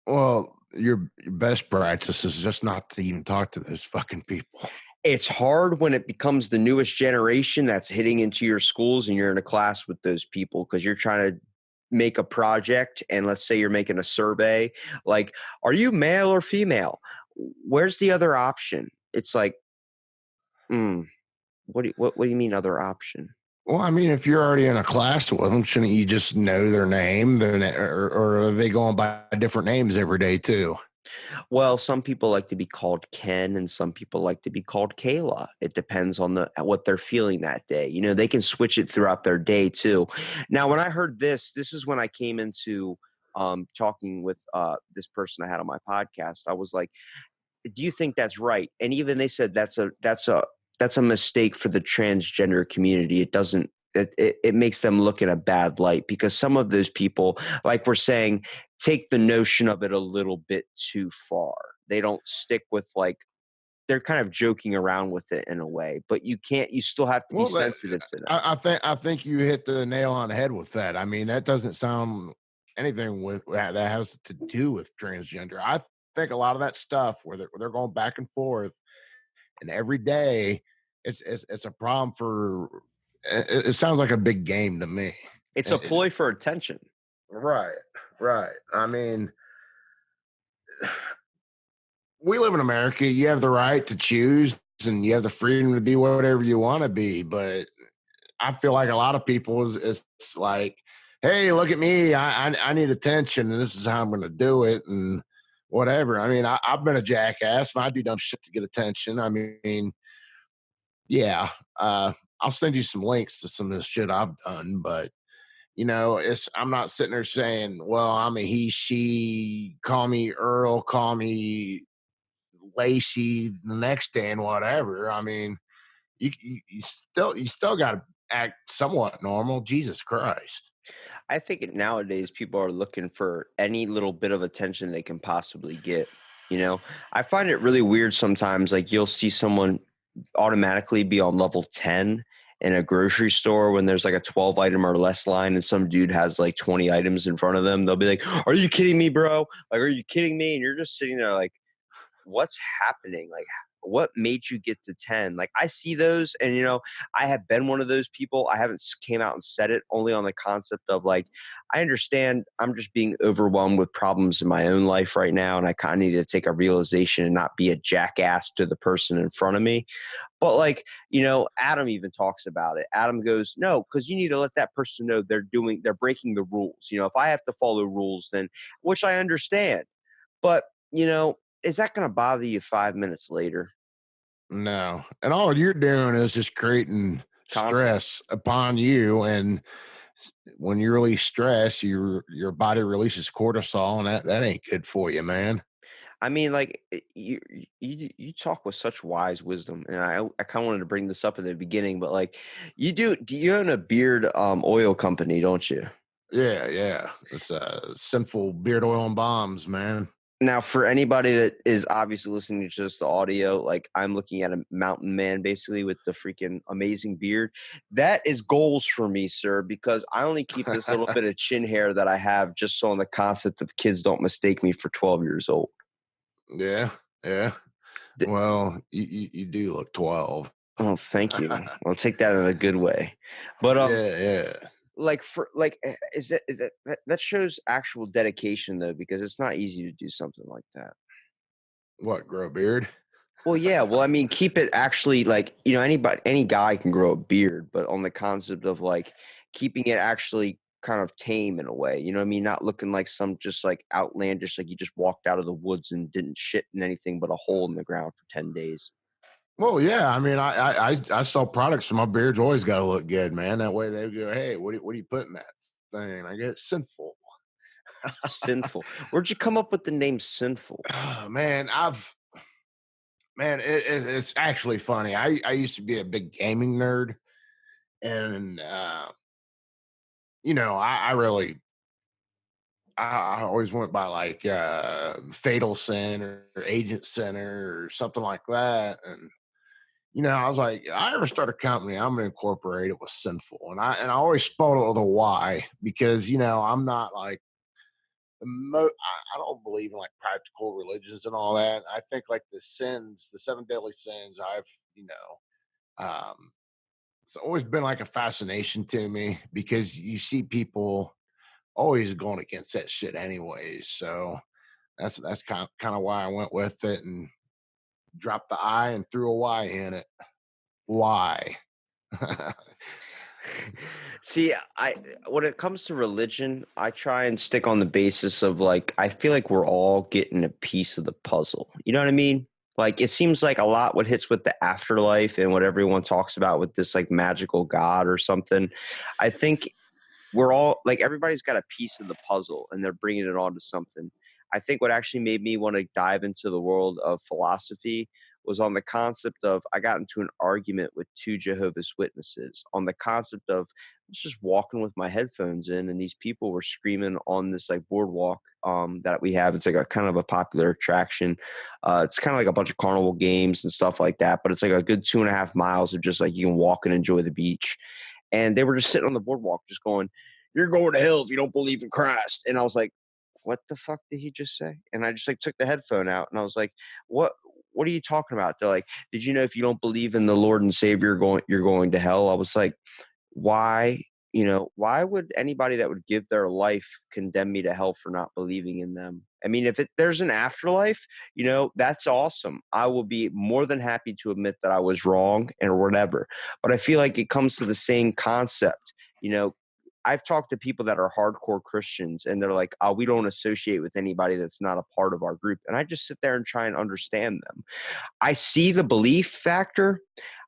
Speaker 3: Well, your best practice is just not to even talk to those fucking people.
Speaker 2: It's hard when it becomes the newest generation that's hitting into your schools and you're in a class with those people because you're trying to make a project, and let's say you're making a survey, like, are you male or female? Where's the other option? It's like, what do you mean other option?
Speaker 3: Well, I mean, if you're already in a class with them, shouldn't you just know their name? Or are they going by different names every day too?
Speaker 2: Well, some people like to be called Ken, and some people like to be called Kayla. It depends on what they're feeling that day. They can switch it throughout their day too. Now, when I heard this is when I came into talking with this person I had on my podcast. I was like, do you think that's right? And even they said that's a mistake for the transgender community. It doesn't, it makes them look in a bad light because some of those people, like we're saying, take the notion of it a little bit too far. They don't stick with they're kind of joking around with it in a way, but you still have to be sensitive to that.
Speaker 3: I think you hit the nail on the head with that. I mean, that doesn't sound anything with that has to do with transgender. I think a lot of that stuff where they're going back and forth, and every day it's a problem for. It sounds like a big game to me.
Speaker 2: It's a ploy for attention.
Speaker 3: Right. I mean, we live in America. You have the right to choose and you have the freedom to be whatever you want to be. But I feel like a lot of people it's like, hey, look at me. I need attention and this is how I'm going to do it and whatever. I mean, I've been a jackass and I do dumb shit to get attention. I mean, yeah, I'll send you some links to some of the shit I've done, but I'm not sitting there saying, well, I'm a he, she, call me Earl, call me Lacey the next day and whatever. I mean, you still got to act somewhat normal. Jesus Christ.
Speaker 2: I think nowadays people are looking for any little bit of attention they can possibly get. I find it really weird sometimes. Like, you'll see someone automatically be on level 10 in a grocery store when there's like a 12 item or less line and some dude has like 20 items in front of them. They'll be like, are you kidding me, bro? Like, are you kidding me? And you're just sitting there like, what's happening? Like, what made you get to 10? Like I see those, and I have been one of those people. I haven't came out and said it, only on the concept of like, I understand I'm just being overwhelmed with problems in my own life right now, and I kind of need to take a realization and not be a jackass to the person in front of me. But like, Adam even talks about it. Adam goes, no, because you need to let that person know they're breaking the rules. If I have to follow rules, then, which I understand, but is that going to bother you 5 minutes later?
Speaker 3: No. And all you're doing is just creating
Speaker 2: Conflict.
Speaker 3: stress upon you. And when you really stress, your body releases cortisol, and that ain't good for you, man.
Speaker 2: I mean, like you talk with such wise wisdom, and I kind of wanted to bring this up at the beginning, but like do you own a beard oil company, don't you?
Speaker 3: Yeah, yeah. It's sinful beard oil and bombs, man.
Speaker 2: Now, for anybody that is obviously listening to just the audio, like I'm looking at a mountain man basically with the freaking amazing beard. That is goals for me, sir, because I only keep this little bit of chin hair that I have just so on the concept of kids don't mistake me for 12 years old.
Speaker 3: Yeah, yeah.
Speaker 2: D-
Speaker 3: Well, you do look 12.
Speaker 2: Oh, thank you. I'll take that in a good way. But
Speaker 3: Yeah, yeah.
Speaker 2: like for like is that shows actual dedication though, because it's not easy to do something like that.
Speaker 3: What, grow a beard?
Speaker 2: Well, yeah. Well, I mean, keep it actually like, any guy can grow a beard, but on the concept of like keeping it actually kind of tame in a way, you know what I mean? Not looking like some just like outlandish, like you just walked out of the woods and didn't shit in anything but a hole in the ground for 10 days.
Speaker 3: Well, yeah. I mean, I sell products, so my beard's always got to look good, man. That way they go, hey, what do you put in that thing? I get Synful.
Speaker 2: Sinful. Where'd you come up with the name Sinful?
Speaker 3: Man, it's actually funny. I used to be a big gaming nerd, and I really I always went by like Fatal Sin or Agent Center or something like that. And I was like, I ever start a company, I'm gonna incorporate it with Sinful. And I always spelled it with a Y because I'm not like I don't believe in like practical religions and all that. I think like the sins, the seven deadly sins, um it's always been like a fascination to me because you see people always going against that shit anyways. So that's kind of why I went with it and dropped the I and threw a Y in it. Why?
Speaker 2: See, when it comes to religion, I try and stick on the basis of like I feel like we're all getting a piece of the puzzle. You know what I mean? Like it seems like a lot what hits with the afterlife and what everyone talks about with this like magical god or something. I think we're all like everybody's got a piece of the puzzle and they're bringing it on to something. I think what actually made me want to dive into the world of philosophy was on the concept of I got into an argument with two Jehovah's Witnesses on the concept of I was just walking with my headphones in and these people were screaming on this like boardwalk that we have. It's like a kind of a popular attraction. It's kind of like a bunch of carnival games and stuff like that, but it's like a good 2.5 miles of just like you can walk and enjoy the beach, and they were just sitting on the boardwalk just going, "You're going to hell if you don't believe in Christ." And I was like, what the fuck did he just say? And I just like took the headphone out and I was like, what are you talking about? They're like, did you know if you don't believe in the Lord and Savior you're going to hell? I was like, why? Why would anybody that would give their life condemn me to hell for not believing in them? I mean, if there's an afterlife, that's awesome. I will be more than happy to admit that I was wrong and whatever. But I feel like it comes to the same concept. You know, I've talked to people that are hardcore Christians and they're like, oh, we don't associate with anybody that's not a part of our group. And I just sit there and try and understand them. I see the belief factor.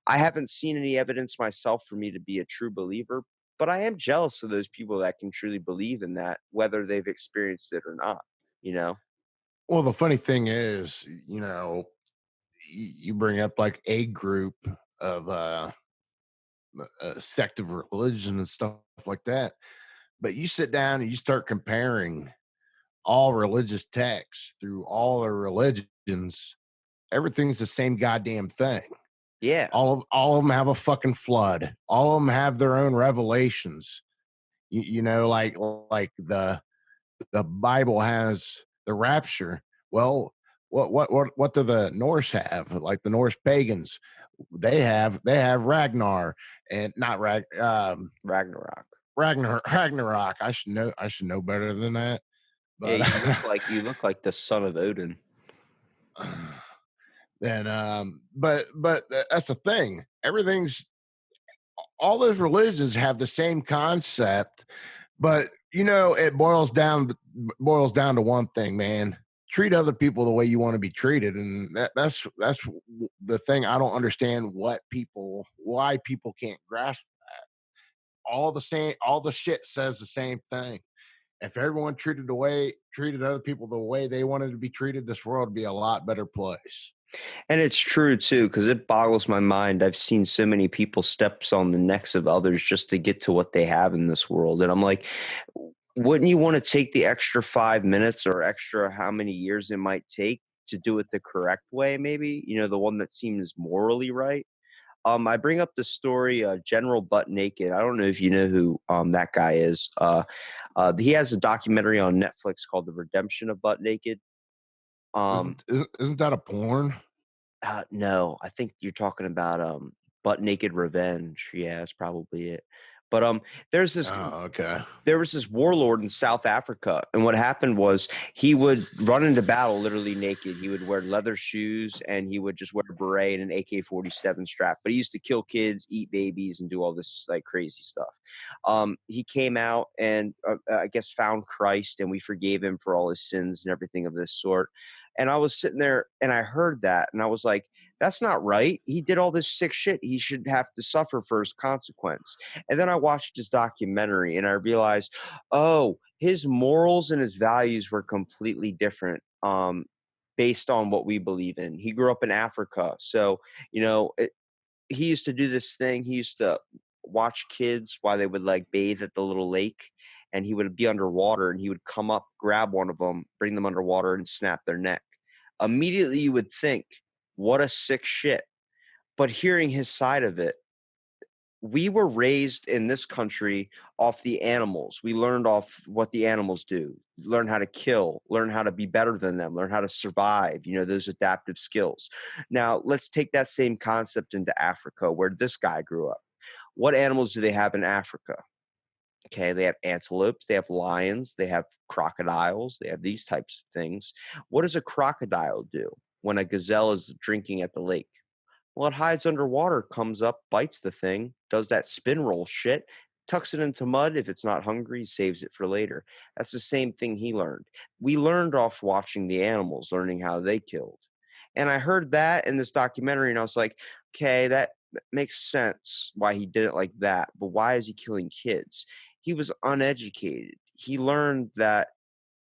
Speaker 2: I haven't seen any evidence myself for me to be a true believer, but I am jealous of those people that can truly believe in that, whether they've experienced it or not, you know?
Speaker 3: Well, the funny thing is, you bring up like a group of a sect of religion and stuff like that, but you sit down and you start comparing all religious texts through all the religions. Everything's the same goddamn thing.
Speaker 2: Yeah.
Speaker 3: All of them have a fucking flood. All of them have their own revelations. Like the Bible has the rapture. Well, what do the Norse have? Like the Norse pagans, they have Ragnar and not
Speaker 2: Ragnarok.
Speaker 3: Ragnarok. I should know better than that.
Speaker 2: Yeah,
Speaker 3: But
Speaker 2: you look like the son of Odin.
Speaker 3: then that's the thing. Everything's all those religions have the same concept, but it boils down to one thing, man. Treat other people the way you want to be treated, and that's the thing. I don't understand why people can't grasp all the shit says the same thing. If everyone treated other people the way they wanted to be treated, this world would be a lot better place.
Speaker 2: And it's true too, because it boggles my mind. I've seen so many people steps on the necks of others just to get to what they have in this world. And I'm like, wouldn't you want to take the extra 5 minutes or extra how many years it might take to do it the correct way, maybe? The one that seems morally right. I bring up the story, General Butt Naked. I don't know if you know who that guy is. He has a documentary on Netflix called The Redemption of Butt Naked. Um,
Speaker 3: Isn't that a porn?
Speaker 2: no, I think you're talking about Butt Naked Revenge. Yeah, that's probably it. But there's this
Speaker 3: Oh, okay.
Speaker 2: there was this warlord in South Africa, and what happened was he would run into battle literally naked. He would wear leather shoes, and he would just wear a beret and an AK-47 strap. But he used to kill kids, eat babies, and do all this like crazy stuff. He came out and I guess found Christ, and we forgave him for all his sins and everything of this sort. And I was sitting there, and I heard that, and I was like, "That's not right. He did all this sick shit. He should have to suffer for his consequence." And then I watched his documentary and I realized, oh, his morals and his values were completely different based on what we believe in. He grew up in Africa. So, you know, it, he used to do this thing. He used to watch kids while they would like bathe at the little lake. And he would be underwater and he would come up, grab one of them, bring them underwater and snap their neck. Immediately, you would think, what a sick shit. But hearing his side of it, we were raised in this country off the animals. We learned off what the animals do, learn how to kill, learn how to be better than them, learn how to survive, those adaptive skills. Now, let's take that same concept into Africa, where this guy grew up. What animals do they have in Africa? Okay, they have antelopes, they have lions, they have crocodiles, they have these types of things. What does a crocodile do when a gazelle is drinking at the lake? Well, it hides underwater, comes up, bites the thing, does that spin roll shit, tucks it into mud. If it's not hungry, saves it for later. That's the same thing he learned. We learned off watching the animals, learning how they killed. And I heard that in this documentary, and I was like, okay, that makes sense why he did it like that. But why is he killing kids? He was uneducated. He learned that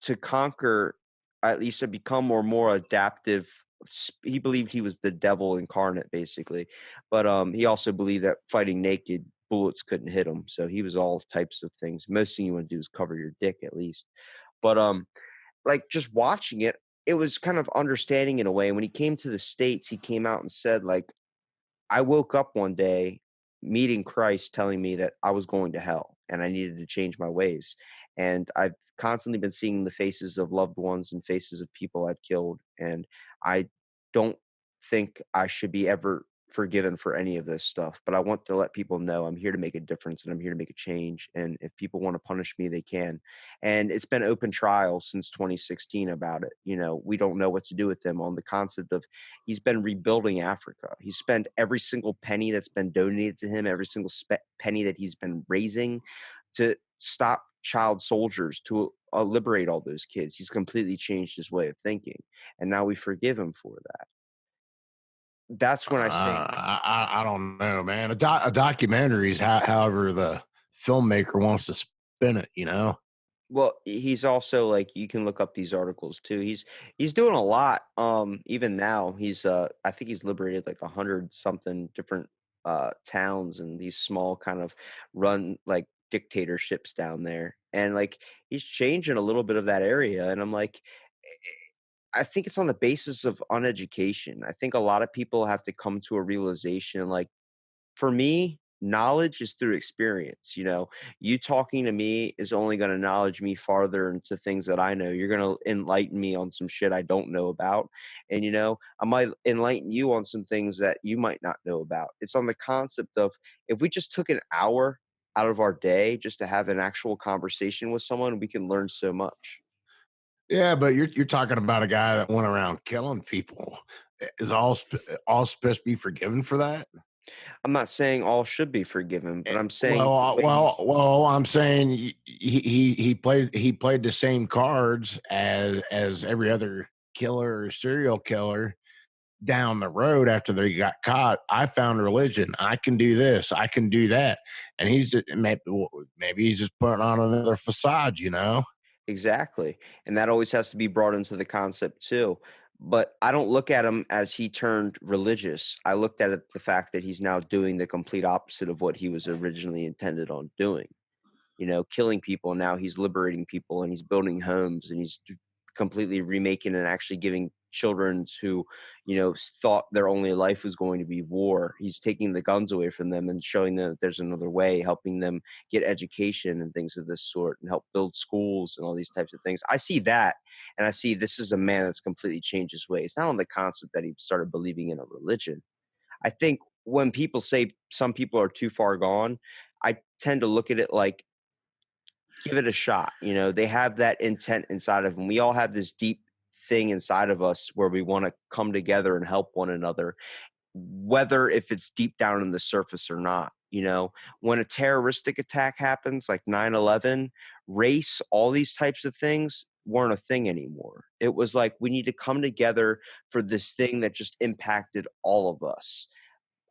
Speaker 2: to conquer, at least to become more adaptive. He believed he was the devil incarnate, basically, but he also believed that fighting naked, bullets couldn't hit him. So he was all types of things. Most thing you want to do is cover your dick, at least. But like just watching it, it was kind of understanding in a way. When he came to the States, he came out and said, like, I woke up one day meeting Christ telling me that I was going to hell and I needed to change my ways. And I've constantly been seeing the faces of loved ones and faces of people I've killed. And I don't think I should be ever forgiven for any of this stuff. But I want to let people know I'm here to make a difference and I'm here to make a change. And if people want to punish me, they can. And it's been open trial since 2016 about it. We don't know what to do with them on the concept of he's been rebuilding Africa. He's spent every single penny that's been donated to him, every single penny that he's been raising to stop child soldiers, to liberate all those kids. He's completely changed his way of thinking. And now we forgive him for that. That's when I say,
Speaker 3: I don't know, man. A documentary is however the filmmaker wants to spin it.
Speaker 2: well, he's also like, you can look up these articles too. He's doing a lot. Even now, he's I think he's liberated like 100 something different towns and these small kind of run like dictatorships down there. And like he's changing a little bit of that area. And I'm like, I think it's on the basis of uneducation. I think a lot of people have to come to a realization like, for me, knowledge is through experience. You talking to me is only going to knowledge me farther into things that I know. You're going to enlighten me on some shit I don't know about. And, I might enlighten you on some things that you might not know about. It's on the concept of if we just took an hour out of our day just to have an actual conversation with someone, we can learn so much.
Speaker 3: Yeah, but you're talking about a guy that went around killing people. Is all supposed to be forgiven for that?
Speaker 2: I'm not saying all should be forgiven, but I'm saying
Speaker 3: Well,
Speaker 2: the way he
Speaker 3: I'm saying he played the same cards as every other killer or serial killer down the road after they got caught. I found religion. I can do this. I can do that. And he's just maybe he's just putting on another facade, you know?
Speaker 2: exactly, and that always has to be brought into the concept too. But I don't look at him as he turned religious. I looked at it the fact that he's now doing the complete opposite of what he was originally intended on doing. Killing people. Now he's liberating people and he's building homes and he's completely remaking and actually giving children who, thought their only life was going to be war. He's taking the guns away from them and showing them that there's another way, helping them get education and things of this sort and help build schools and all these types of things. I see that and I see this is a man that's completely changed his ways. Not on the concept that he started believing in a religion. I think when people say some people are too far gone, I tend to look at it like give it a shot. They have that intent inside of them. We all have this deep thing inside of us where we want to come together and help one another, whether if it's deep down in the surface or not. When a terroristic attack happens, like 9/11, race, all these types of things weren't a thing anymore. It was like we need to come together for this thing that just impacted all of us.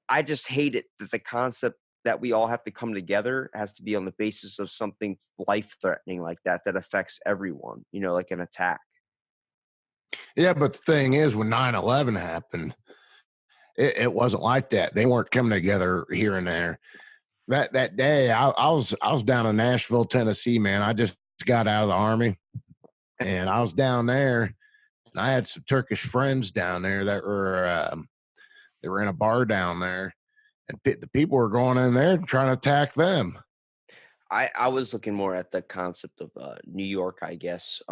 Speaker 2: I just hate it that the concept that we all have to come together has to be on the basis of something life threatening like that that affects everyone, like an attack.
Speaker 3: Yeah, but the thing is, when 9/11 happened, it wasn't like that. They weren't coming together here and there. That day, I was down in Nashville, Tennessee, man. I just got out of the army, and I was down there, and I had some Turkish friends down there that were in a bar down there, and the people were going in there and trying to attack them.
Speaker 2: I was looking more at the concept of New York, I guess.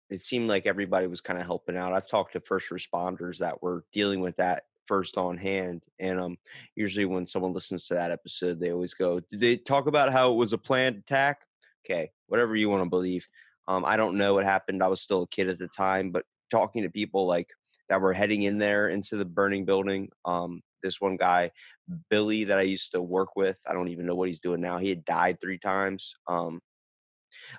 Speaker 2: It seemed like everybody was kind of helping out. I've talked to first responders that were dealing with that first on hand, and usually when someone listens to that episode, they always go, "Did they talk about how it was a planned attack?" Okay, whatever you want to believe. I don't know what happened. I was still a kid at the time, but talking to people like that were heading in there into the burning building, this one guy Billy that I used to work with, I don't even know what he's doing now. He had died 3 times,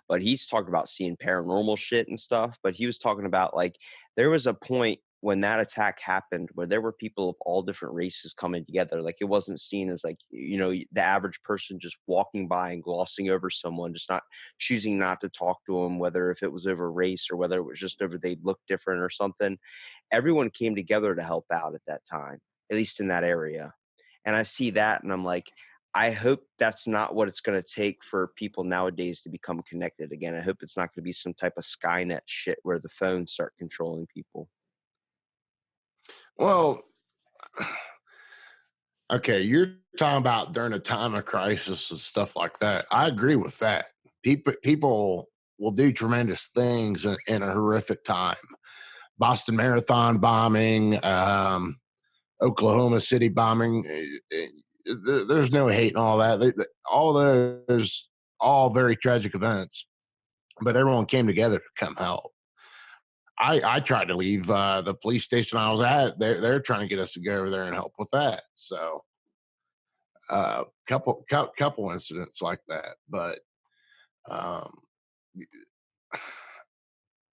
Speaker 2: but he's talking about seeing paranormal shit and stuff, but he was talking about, like, there was a point when that attack happened where there were people of all different races coming together, like, it wasn't seen as, like, the average person just walking by and glossing over someone, just not choosing not to talk to them, whether if it was over race or whether it was just over they looked different or something. Everyone came together to help out at that time, at least in that area. And I see that and I'm like, I hope that's not what it's going to take for people nowadays to become connected again. I hope it's not going to be some type of Skynet shit where the phones start controlling people.
Speaker 3: Well, okay, you're talking about during a time of crisis and stuff like that. I agree with that. People will do tremendous things in a horrific time. Boston Marathon bombing, Oklahoma City bombing. There's no hate and all that. All those, all very tragic events, but everyone came together to come help. I tried to leave the police station I was at. They're trying to get us to go over there and help with that. So couple incidents like that, but um,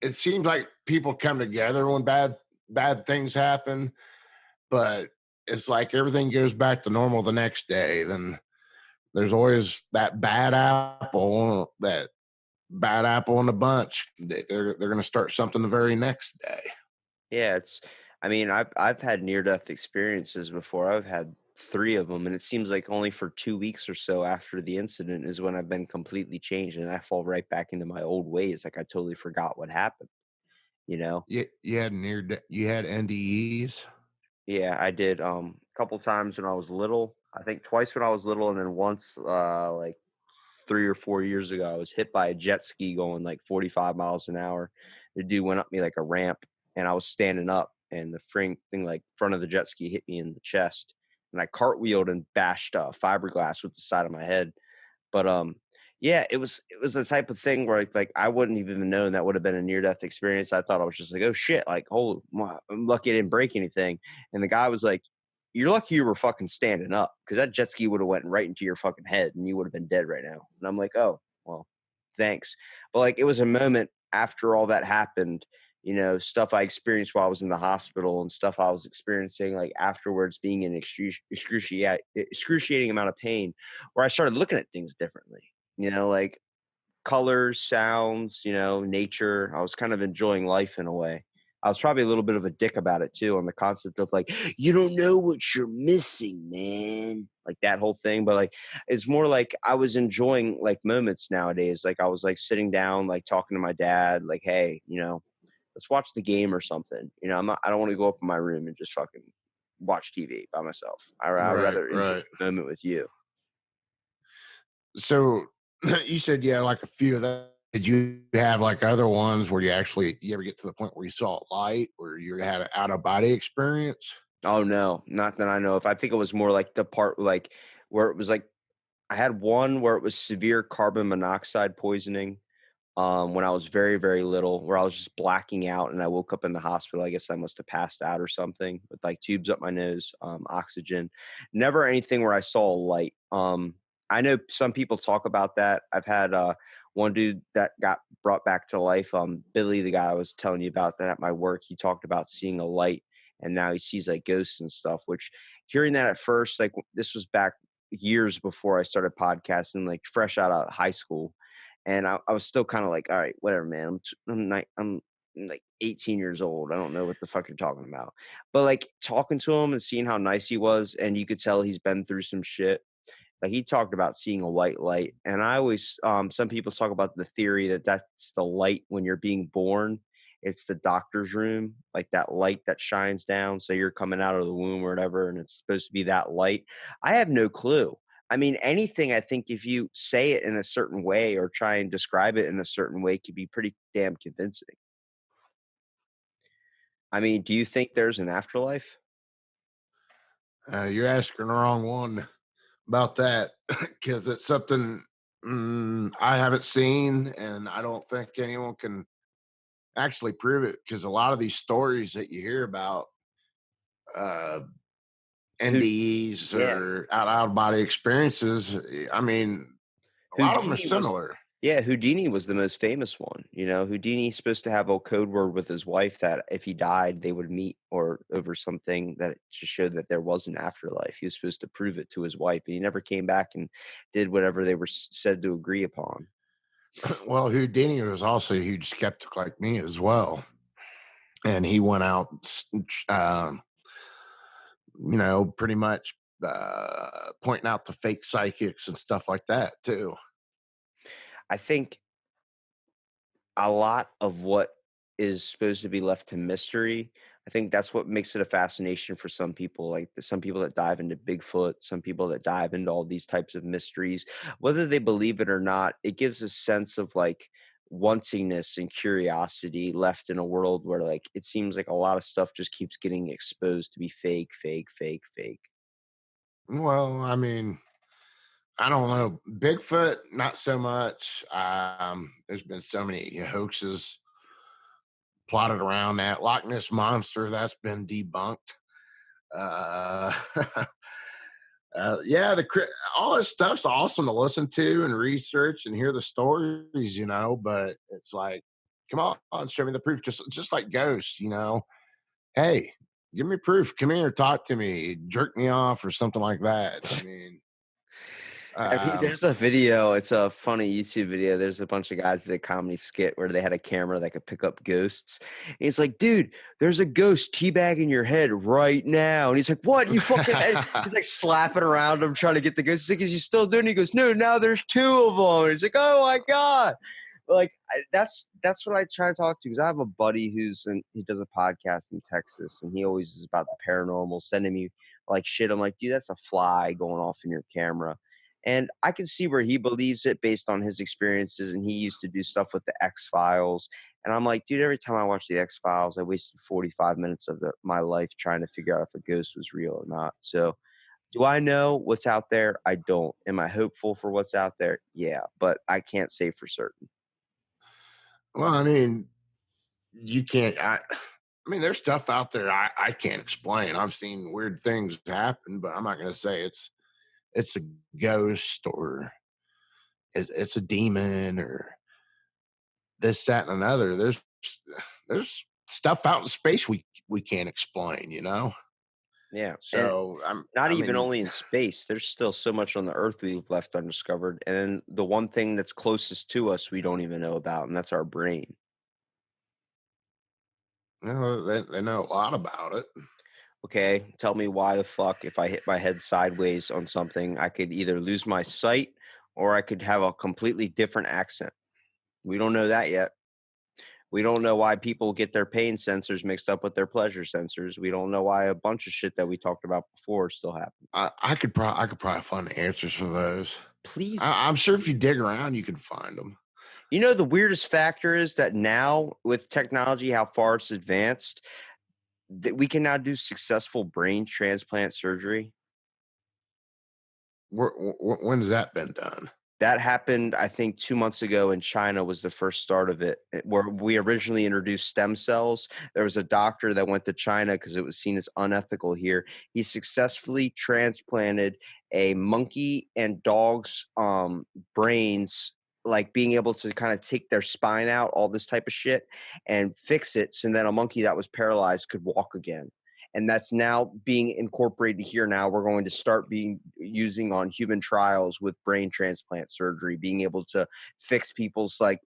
Speaker 3: it seems like people come together when bad things happen, but it's like everything goes back to normal the next day. Then there's always that bad apple in the bunch. They're going to start something the very next day.
Speaker 2: Yeah, I mean, I've had near death experiences before. I've had 3 of them and it seems like only for 2 weeks or so after the incident is when I've been completely changed and I fall right back into my old ways like I totally forgot what happened, you know?
Speaker 3: You had NDEs.
Speaker 2: Yeah, I did a couple times when I was little. I think twice when I was little, and then once like 3 or 4 years ago, I was hit by a jet ski going like 45 miles an hour. The dude went up me like a ramp, and I was standing up, and the thing like front of the jet ski hit me in the chest, and I cartwheeled and bashed fiberglass with the side of my head. But yeah, it was the type of thing where like I wouldn't even have known that would have been a near death experience. I thought I was just like, oh shit, like holy, I'm lucky I didn't break anything. And the guy was like, you're lucky you were fucking standing up because that jet ski would have went right into your fucking head and you would have been dead right now. And I'm like, oh well, thanks. But like it was a moment after all that happened. Stuff I experienced while I was in the hospital and stuff I was experiencing like afterwards, being in excruciating amount of pain, where I started looking at things differently, like colors, sounds, nature. I was kind of enjoying life in a way. I was probably a little bit of a dick about it too, on the concept of like, you don't know what you're missing, man. Like that whole thing. But like, it's more like I was enjoying like moments nowadays. Like I was like sitting down, like talking to my dad, like, hey, let's watch the game or something. I don't want to go up in my room and just fucking watch TV by myself. I'd
Speaker 3: Right,
Speaker 2: rather enjoy
Speaker 3: right.
Speaker 2: the moment with you.
Speaker 3: So you said you had like a few of that. Did you have like other ones where you ever get to the point where you saw a light or you had an out of body experience?
Speaker 2: Oh no, not that I know of. I think it was more like the part like where it was like I had one where it was severe carbon monoxide poisoning. When I was very, very little, where I was just blacking out and I woke up in the hospital. I guess I must have passed out or something with like tubes up my nose, oxygen. Never anything where I saw a light. I know some people talk about that. I've had one dude that got brought back to life. Billy, the guy I was telling you about that at my work, he talked about seeing a light and now he sees like ghosts and stuff, which hearing that at first, like this was back years before I started podcasting, like fresh out of high school. And I was still kind of like, all right, whatever, man. I'm like 18 years old. I don't know what the fuck you're talking about. But like talking to him and seeing how nice he was, and you could tell he's been through some shit. Like he talked about seeing a white light, and I always, some people talk about the theory that that's the light when you're being born. It's the doctor's room, like that light that shines down. So you're coming out of the womb or whatever, and it's supposed to be that light. I have no clue. I mean, anything, I think if you say it in a certain way or try and describe it in a certain way could be pretty damn convincing. I mean, do you think there's an afterlife?
Speaker 3: You're asking the wrong one about that because it's something I haven't seen, and I don't think anyone can actually prove it. Because a lot of these stories that you hear about uh,
Speaker 2: Who
Speaker 3: NDEs
Speaker 2: yeah,
Speaker 3: or out of body experiences, I mean, a lot of them are
Speaker 2: Houdini was
Speaker 3: similar.
Speaker 2: yeah, Houdini was the most famous one. Houdini's supposed to have a code word with his wife that if he died, they would meet or over something that just showed that there was an afterlife. He was supposed to prove it to his wife, and he never came back and did whatever they were said to agree upon.
Speaker 3: Well, Houdini was also a huge skeptic like me as well, and he went out, um, pretty much pointing out the fake psychics and stuff like that too.
Speaker 2: I think a lot of what is supposed to be left to mystery. I think that's what makes it a fascination for some people. Like some people that dive into Bigfoot, some people that dive into all these types of mysteries, whether they believe it or not, it gives a sense of like wantingness and curiosity left in a world where like it seems like a lot of stuff just keeps getting exposed to be fake, fake, fake, fake.
Speaker 3: Well, I mean, I don't know. Bigfoot, not so much. There's been so many hoaxes plotted around that. Loch Ness monster, that's been debunked. Uh, yeah, all this stuff's awesome to listen to and research and hear the stories, But it's like, come on, show me the proof. Just like ghosts, Hey, give me proof. Come here, talk to me, jerk me off, or something like that. I mean, um,
Speaker 2: There's a video. It's a funny YouTube video. There's a bunch of guys that did a comedy skit where they had a camera that could pick up ghosts. And he's like, dude, there's a ghost teabagging your head right now. And he's like, what? You fucking. And he's like slapping around him trying to get the ghost. He's like, is he still doing it? He goes, no, now there's two of them. And he's like, oh my God. Like that's what I try to talk to, because I have a buddy he does a podcast in Texas, and he always is about the paranormal, sending me like shit. I'm like, dude, that's a fly going off in your camera. And I can see where he believes it based on his experiences, and he used to do stuff with the X Files. And I'm like, dude, every time I watch the X Files, I wasted 45 minutes of my life trying to figure out if a ghost was real or not. So, do I know what's out there? I don't. Am I hopeful for what's out there? Yeah, but I can't say for certain.
Speaker 3: Well, I mean, you can't. I mean, there's stuff out there I can't explain. I've seen weird things happen, but I'm not going to say it's a ghost or it's a demon or this, that, and another. There's stuff out in space we can't explain.
Speaker 2: Yeah, and
Speaker 3: So
Speaker 2: not
Speaker 3: I
Speaker 2: even
Speaker 3: mean,
Speaker 2: only in space. There's still so much on the Earth we've left undiscovered, and then the one thing that's closest to us we don't even know about, and that's our brain.
Speaker 3: they know a lot about it.
Speaker 2: Okay, tell me why the fuck if I hit my head sideways on something, I could either lose my sight or I could have a completely different accent. We don't know that yet. We don't know why people get their pain sensors mixed up with their pleasure sensors. We don't know why a bunch of shit that we talked about before still happens.
Speaker 3: I could probably find the answers for those.
Speaker 2: Please.
Speaker 3: I'm sure if you dig around, you can find them.
Speaker 2: You know, the weirdest factor is that now with technology, how far it's advanced, that we can now do successful brain transplant surgery.
Speaker 3: When has that been done?
Speaker 2: That happened, I think, 2 months ago in China was the first start of it, where we originally introduced stem cells. There was a doctor that went to China because it was seen as unethical here. He successfully transplanted a monkey and dog's brains, like being able to kind of take their spine out, all this type of shit, and fix it so then a monkey that was paralyzed could walk again. And that's now being incorporated here. Now we're going to start being using on human trials with brain transplant surgery, being able to fix people's, like,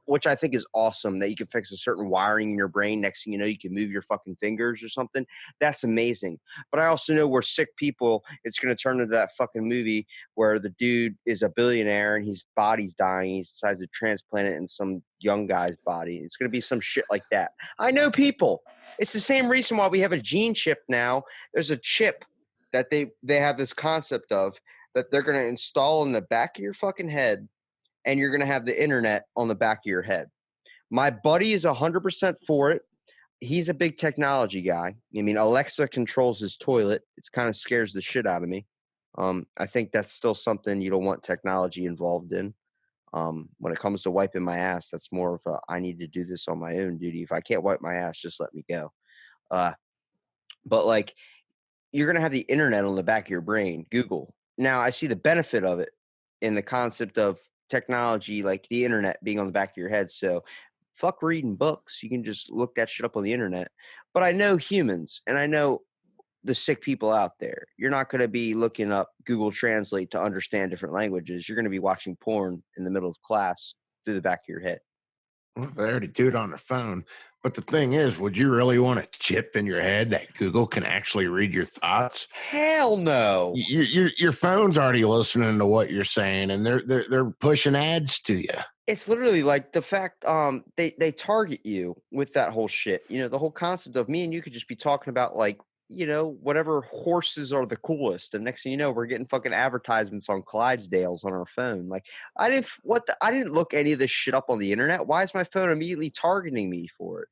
Speaker 2: which I think is awesome, that you can fix a certain wiring in your brain. Next thing you know, you can move your fucking fingers or something. That's amazing. But I also know we're sick people. It's going to turn into that fucking movie where the dude is a billionaire and his body's dying. He decides to transplant it in some young guy's body. It's going to be some shit like that. I know people. It's the same reason why we have a gene chip now. There's a chip that they have this concept of that they're going to install in the back of your fucking head, and you're going to have the internet on the back of your head. My buddy is 100% for it. He's a big technology guy. I mean, Alexa controls his toilet. It kind of scares the shit out of me. I think that's still something you don't want technology involved in. When it comes to wiping my ass, that's more of a I need to do this on my own duty. If I can't wipe my ass, just let me go. Uh, but like you're gonna have the internet on the back of your brain, Google. Now I see the benefit of it in the concept of technology, like the internet being on the back of your head. So fuck reading books. You can just look that shit up on the internet. But I know humans and I know the sick people out there. You're not going to be looking up Google Translate to understand different languages. You're going to be watching porn in the middle of class through the back of your head.
Speaker 3: Well, they already do it on their phone. But the thing is, would you really want a chip in your head that Google can actually read your thoughts?
Speaker 2: Hell no.
Speaker 3: Your phone's already listening to what you're saying, and they're pushing ads to you.
Speaker 2: It's literally like the fact they target you with that whole shit. The whole concept of me and you could just be talking about like, whatever horses are the coolest. And next thing you know, we're getting fucking advertisements on Clydesdales on our phone. Like I didn't look any of this shit up on the internet. Why is my phone immediately targeting me for it?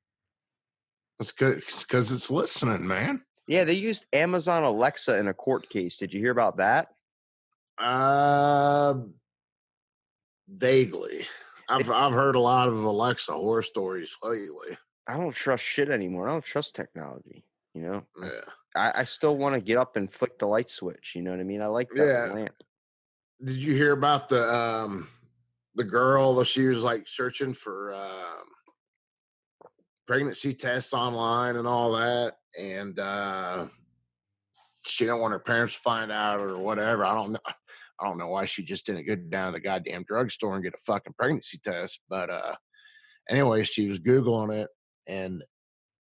Speaker 3: It's because it's listening, man.
Speaker 2: Yeah, they used Amazon Alexa in a court case. Did you hear about that?
Speaker 3: Uh, Vaguely. I've heard a lot of Alexa horror stories lately.
Speaker 2: I don't trust shit anymore. I don't trust technology.
Speaker 3: Yeah.
Speaker 2: I still want to get up and flick the light switch. You know what I mean? I like that
Speaker 3: Yeah.
Speaker 2: lamp.
Speaker 3: Did you hear about the girl that she was like searching for pregnancy tests online and all that, and she don't want her parents to find out or whatever. I don't know. I don't know why she just didn't go down to the goddamn drugstore and get a fucking pregnancy test. But anyway, she was Googling it, and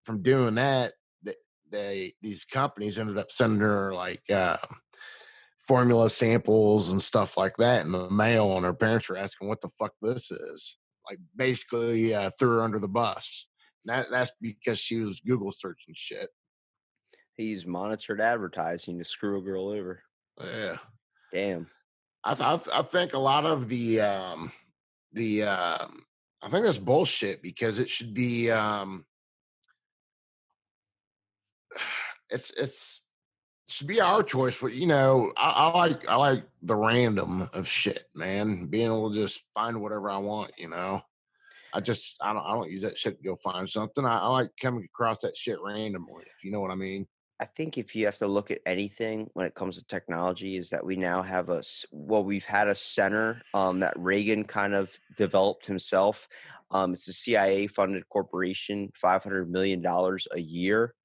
Speaker 3: from doing that, these companies ended up sending her like formula samples and stuff like that in the mail, and her parents were asking what the fuck this is. like basically threw her under the bus. That's because she was Google searching shit.
Speaker 2: He's monitored advertising to screw a girl over.
Speaker 3: Yeah,
Speaker 2: Damn.
Speaker 3: I think a lot of the I think that's bullshit because it should be it's should be our choice. For I like the random of shit, man. Being able to just find whatever I want. I don't use that shit to go find something. I like coming across that shit randomly, if you know what I mean.
Speaker 2: I think if you have to look at anything when it comes to technology, is that we now have we've had a center that Reagan kind of developed himself. It's a CIA funded corporation, $500 million a year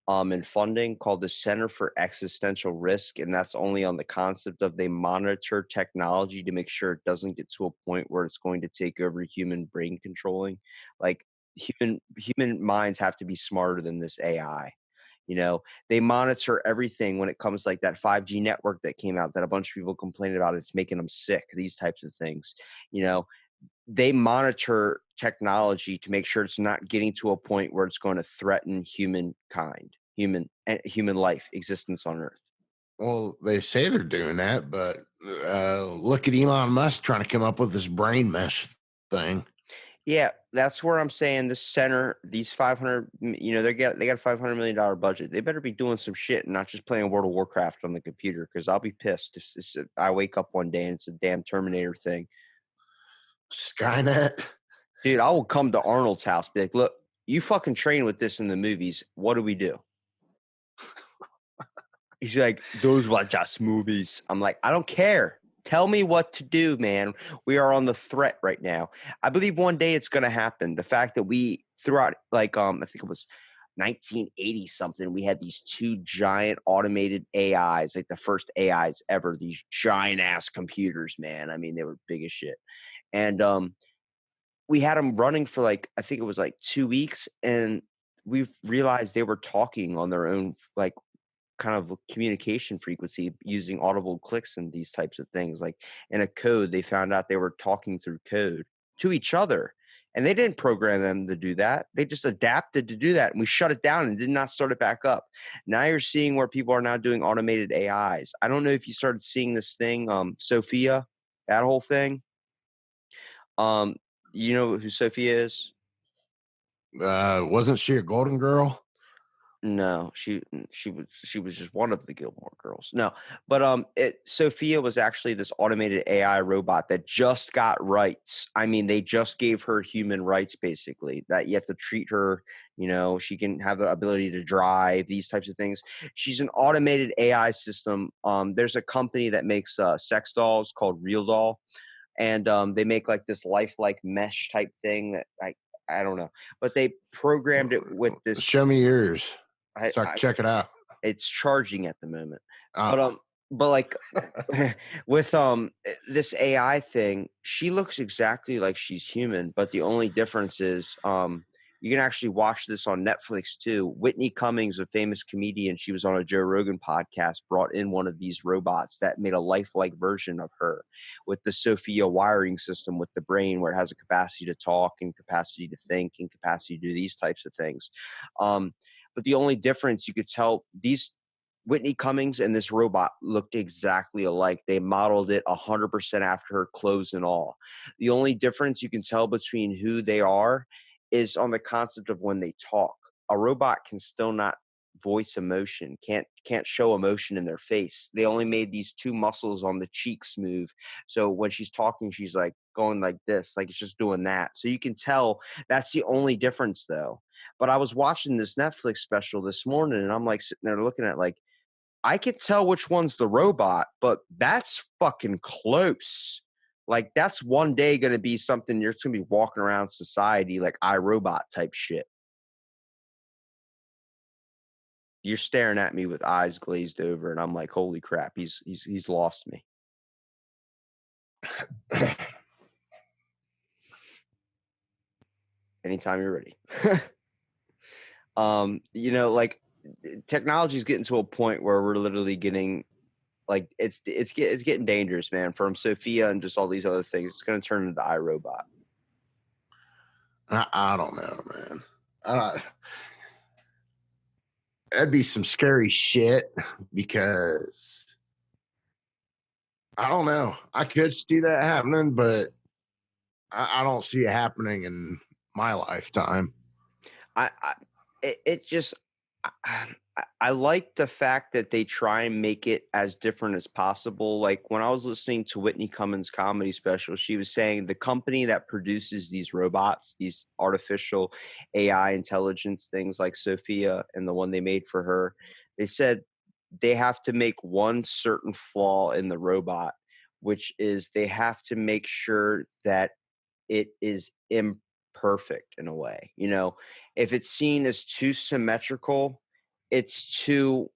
Speaker 2: in funding, called the Center for Existential Risk. And that's only on the concept of they monitor technology to make sure it doesn't get to a point where it's going to take over human brain controlling. Like human minds have to be smarter than this AI. They monitor everything when it comes like that 5G network that came out that a bunch of people complained about. It's making them sick, these types of things. You know, they monitor technology to make sure it's not getting to a point where it's going to threaten humankind, human life, existence on Earth.
Speaker 3: Well, they say they're doing that, but look at Elon Musk trying to come up with this brain mesh thing.
Speaker 2: Yeah, that's where I'm saying this center, these 500, they got a $500 million budget. They better be doing some shit and not just playing World of Warcraft on the computer, because I'll be pissed if I wake up one day and it's a damn Terminator thing.
Speaker 3: Skynet.
Speaker 2: Dude, I will come to Arnold's house, be like, look, you fucking train with this in the movies. What do we do? He's like, those were just movies. I'm like, I don't care. Tell me what to do, man. We are on the threat right now. I believe one day it's gonna happen. The fact that we throughout, like, I think it was 1980 something, we had these two giant automated AIs, like the first AIs ever. These giant ass computers, man. I mean, they were big as shit, and we had them running for like, I think it was like 2 weeks, and we realized they were talking on their own, like, kind of communication frequency using audible clicks and these types of things. Like in a code, they found out they were talking through code to each other. And they didn't program them to do that. They just adapted to do that. And we shut it down and did not start it back up. Now you're seeing where people are now doing automated AIs. I don't know if you started seeing this thing, Sophia, that whole thing. Um, you know who Sophia is?
Speaker 3: Wasn't she a golden girl?
Speaker 2: No, she was just one of the Gilmore Girls. No, but Sophia was actually this automated AI robot that just got rights. I mean, they just gave her human rights, basically, that you have to treat her, she can have the ability to drive, these types of things. She's an automated AI system. There's a company that makes sex dolls called Real Doll, and they make like this lifelike mesh type thing that I don't know, but they programmed it with this.
Speaker 3: Show me yours
Speaker 2: I,
Speaker 3: so I can
Speaker 2: I
Speaker 3: check it out.
Speaker 2: it's charging at the moment. But
Speaker 3: Oh,
Speaker 2: but like with this AI thing, she looks exactly like she's human, but the only difference is you can actually watch this on Netflix too. Whitney Cummings, a famous comedian, she was on a Joe Rogan podcast, brought in one of these robots that made a lifelike version of her with the Sophia wiring system with the brain, where it has a capacity to talk and capacity to think and capacity to do these types of things. But the only difference you could tell, these Whitney Cummings and this robot looked exactly alike. They modeled it 100% after her, clothes and all. The only difference you can tell between who they are is on the concept of when they talk. A robot can still not voice emotion, can't show emotion in their face. They only made these two muscles on the cheeks move. So when she's talking, she's like going like this, like it's just doing that. So you can tell that's the only difference though. But I was watching this Netflix special this morning and I'm like sitting there looking at, like, I could tell which one's the robot, but that's fucking close. Like that's one day going to be something you're going to be walking around society like iRobot type shit. You're staring at me with eyes glazed over, and I'm like, holy crap, he's lost me. Anytime you're ready. Like technology is getting to a point where we're literally getting, like, it's getting dangerous, man. From Sophia and just all these other things, it's going to turn into iRobot.
Speaker 3: I don't know, man. Uh, that'd be some scary shit because I don't know. I could see that happening, but I don't see it happening in my lifetime.
Speaker 2: I it just I like the fact that they try and make it as different as possible. Like when I was listening to Whitney Cummings' comedy special, she was saying the company that produces these robots, these artificial AI intelligence things like Sophia and the one they made for her, they said they have to make one certain flaw in the robot, which is they have to make sure that it is imperfect in a way. You know, if it's seen as too symmetrical, it's too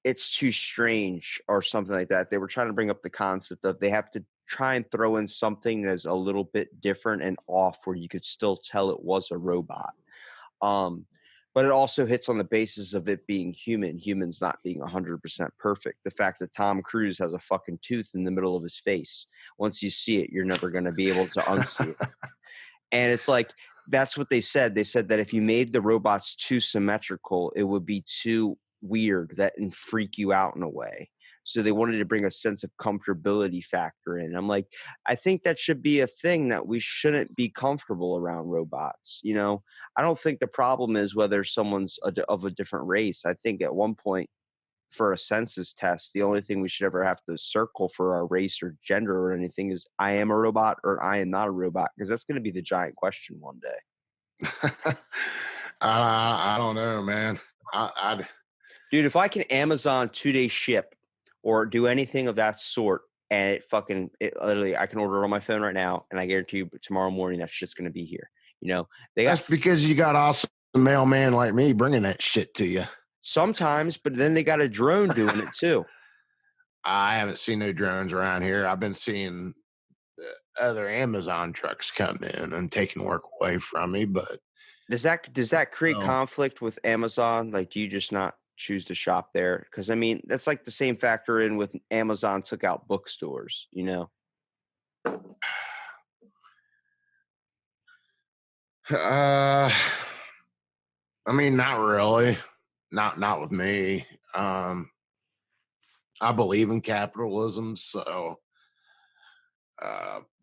Speaker 2: it's too strange or something like that. They were trying to bring up the concept of they have to try and throw in something that's a little bit different and off where you could still tell it was a robot. Um, but it also hits on the basis of it being human, humans not being 100% perfect. The fact that Tom Cruise has a fucking tooth in the middle of his face. Once you see it, you're never going to be able to unsee it. And it's like that's what they said. They said that if you made the robots too symmetrical, it would be too weird that and freak you out in a way. So they wanted to bring a sense of comfortability factor in. I'm like, I think that should be a thing that we shouldn't be comfortable around robots. You know, I don't think the problem is whether someone's of a different race. I think at one point for a census test, the only thing we should ever have to circle for our race or gender or anything is I am a robot or I am not a robot, because that's going to be the giant question one day.
Speaker 3: I don't know, man. I'd
Speaker 2: Dude, if I can Amazon 2-day ship or do anything of that sort, and it literally, I can order it on my phone right now, and I guarantee you tomorrow morning that shit's going to be here. You know, they got
Speaker 3: That's because you got awesome mailman like me bringing that shit to you.
Speaker 2: sometimes, but then they got a drone doing it too.
Speaker 3: I haven't seen no drones around here. I've been seeing other Amazon trucks come in and taking work away from me, but
Speaker 2: Does that create
Speaker 3: um,
Speaker 2: conflict with Amazon? Like, do you just not choose to shop there? Because I mean, that's like the same factor in with Amazon took out bookstores, you know?
Speaker 3: uh, I mean, not really. Not with me. I believe in capitalism, so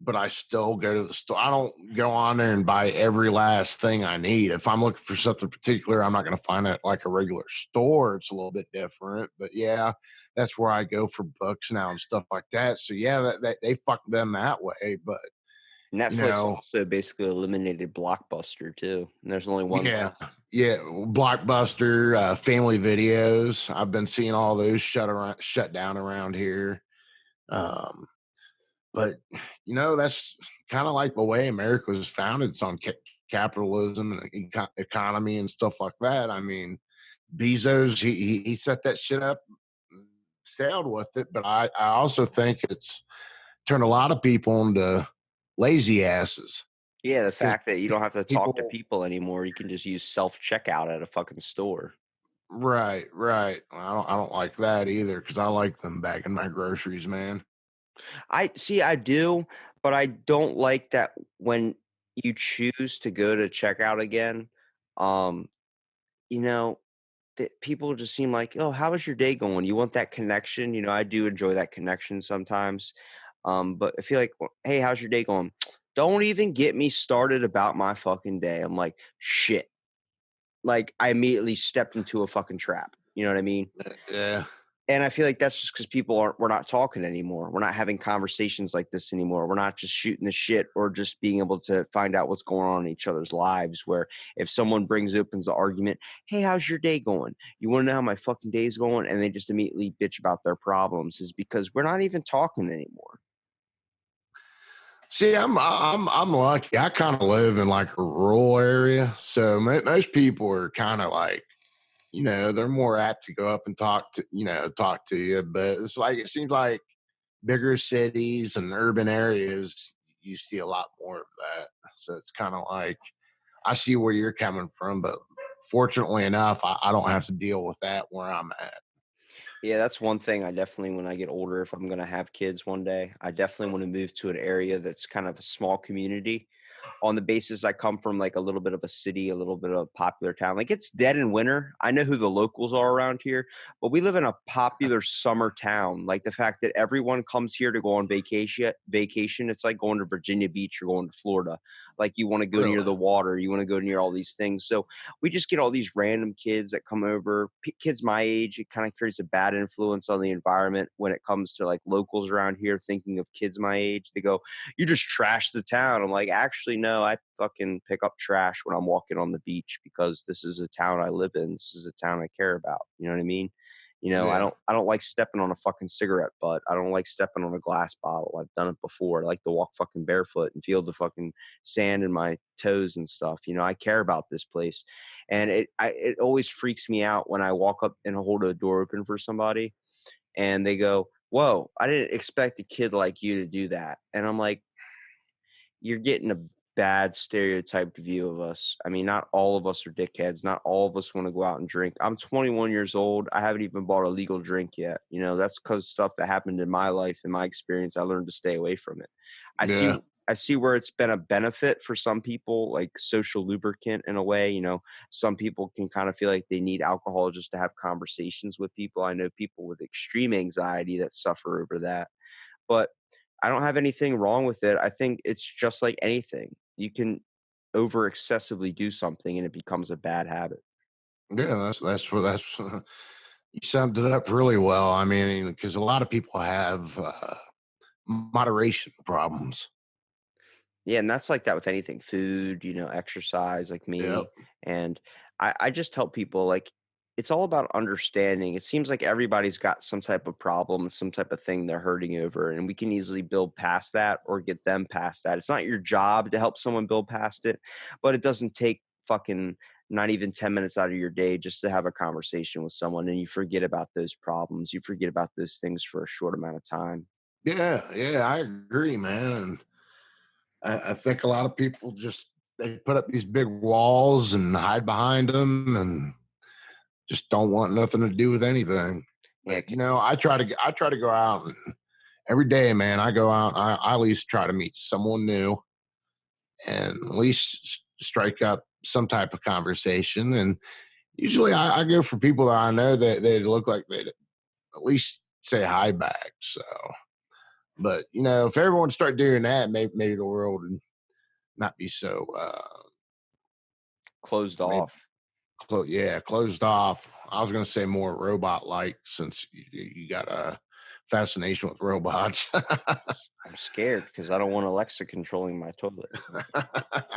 Speaker 3: but I still go to the store. I don't go on there and buy every last thing I need. If I'm looking for something particular, I'm not going to find it like a regular store. It's a little bit different, but yeah, that's where I go for books now and stuff like that. So yeah, that they fuck them that way. But you
Speaker 2: Netflix
Speaker 3: know,
Speaker 2: also basically eliminated Blockbuster too. And there's only one
Speaker 3: yeah,
Speaker 2: left.
Speaker 3: yeah, Blockbuster, Family Videos. I've been seeing all those shut down around here. Um, But that's kind of like the way America was founded. It's on capitalism and economy and stuff like that. I mean, Bezos, he set that shit up, sailed with it. But I also think it's turned a lot of people into lazy asses
Speaker 2: Yeah, the
Speaker 3: because
Speaker 2: fact that you don't have to talk to
Speaker 3: people.
Speaker 2: people anymore, you can just use self-checkout at a fucking store.
Speaker 3: Right, right. I don't like that either because I like them bagging my groceries, man.
Speaker 2: I see, I do, but I don't like that when you choose to go to checkout again, um, you know, that people just seem like, "Oh, how was your day going?" You want that connection, you know, I do enjoy that connection sometimes, but I feel like, "Hey, how's your day going?" Don't even get me started about my fucking day. I'm like, "Shit." Like, I immediately stepped into a fucking trap, you know what I mean?
Speaker 3: Yeah.
Speaker 2: And I feel like that's just because we're not talking anymore. We're not having conversations like this anymore. We're not just shooting the shit or just being able to find out what's going on in each other's lives. Where if someone opens the argument, "Hey, how's your day going? You want to know how my fucking day is going?" And they just immediately bitch about their problems, is because we're not even talking anymore.
Speaker 3: See, I'm lucky. I kind of live in like a rural area, so most people are kind of like, they're more apt to go up and talk to you. But it's like it seems like bigger cities and urban areas, you see a lot more of that. So it's kind of like I see where you're coming from, but fortunately enough, I don't have to deal with that where I'm at.
Speaker 2: Yeah, that's one thing I definitely, when I get older, if I'm going to have kids one day, I definitely want to move to an area that's kind of a small community. on the basis I come from like a little bit of a city, a little bit of a popular town. Like it's dead in winter. I know who the locals are around here, but we live in a popular summer town. Like the fact that everyone comes here to go on vacation, it's like going to Virginia Beach or going to Florida. Like you want to go near
Speaker 3: Really?
Speaker 2: the water, you want to go near all these things. So we just get all these random kids that come over, kids my age. It kind of creates a bad influence on the environment when it comes to like locals around here thinking of kids my age. They go, "You just trash the town." I'm like, actually, no, I fucking pick up trash when I'm walking on the beach because this is a town I live in. This is a town I care about. You know what I mean? You know,
Speaker 3: Yeah.
Speaker 2: I don't like stepping on a fucking cigarette butt. I don't like stepping on a glass bottle. I've done it before. I like to walk fucking barefoot and feel the fucking sand in my toes and stuff. You know, I care about this place. And it always freaks me out when I walk up and hold a door open for somebody and they go, "Whoa, I didn't expect a kid like you to do that." And I'm like, you're getting a bad stereotyped view of us. I mean, not all of us are dickheads. Not all of us want to go out and drink. I'm 21 years old. I haven't even bought a legal drink yet. You know, that's because stuff that happened in my life, in my experience, I learned to stay away from it. I see
Speaker 3: Yeah.
Speaker 2: I see where it's been a benefit for some people, like social lubricant in a way. You know, some people can kind of feel like they need alcohol just to have conversations with people. I know people with extreme anxiety that suffer over that. But I don't have anything wrong with it. I think it's just like anything. You can over excessively do something and it becomes a bad habit.
Speaker 3: Yeah, that's you summed it up really well. I mean, because a lot of people have moderation problems.
Speaker 2: Yeah, and that's like that with anything, food, you know, exercise, like
Speaker 3: Yep.
Speaker 2: me. And I just tell people like it's all about understanding. It seems like everybody's got some type of problem, some type of thing they're hurting over, and we can easily build past that or get them past that. It's not your job to help someone build past it, but it doesn't take fucking not even 10 minutes out of your day just to have a conversation with someone and you forget about those problems. You forget about those things for a short amount of time.
Speaker 3: Yeah, yeah, I agree, man. And I think a lot of people just they put up these big walls and hide behind them and just don't want nothing to do with anything.
Speaker 2: Yeah,
Speaker 3: But I try to go out and every day, man. I go out. I at least try to meet someone new and at least strike up some type of conversation. And usually, I go for people that I know that they look like they'd at least say hi back. So, but if everyone start doing that, maybe the world would not be so
Speaker 2: closed
Speaker 3: maybe
Speaker 2: off.
Speaker 3: closed off. I was going to say more robot like since you got a fascination with robots.
Speaker 2: I'm scared because I don't want Alexa controlling my toilet.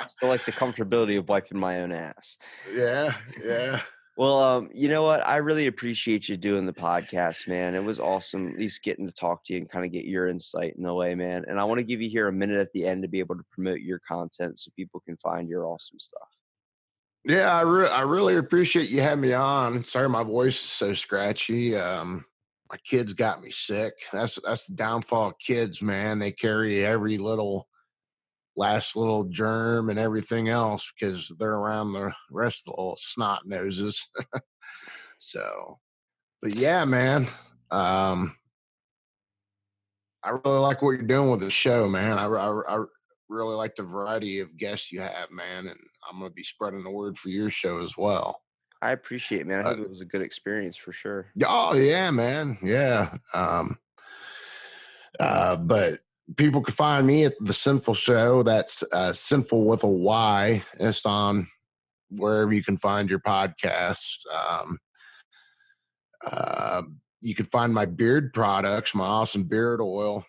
Speaker 2: Still like the comfortability of wiping my own ass.
Speaker 3: Yeah, yeah.
Speaker 2: Well, you know what? I really appreciate you doing the podcast, man. It was awesome, at least getting to talk to you and kind of get your insight in a way, man. And I want to give you here a minute at the end to be able to promote your content so people can find your awesome stuff.
Speaker 3: Yeah, I really appreciate you having me on. Sorry, my voice is so scratchy. My kids got me sick. That's the downfall of kids, man. They carry every last little germ and everything else because they're around the rest of the little snot noses. So, but yeah, man. Um, I really like what you're doing with the show, man. I really like the variety of guests you have, man, and I'm gonna be spreading the word for your show as well.
Speaker 2: I appreciate it, man. I
Speaker 3: Uh,
Speaker 2: hope it was a good experience for sure.
Speaker 3: Oh yeah, man. Yeah. But people can find me at the Synful Show. That's Synful with a Y. It's on wherever you can find your podcast. You can find my beard products, my awesome beard oil,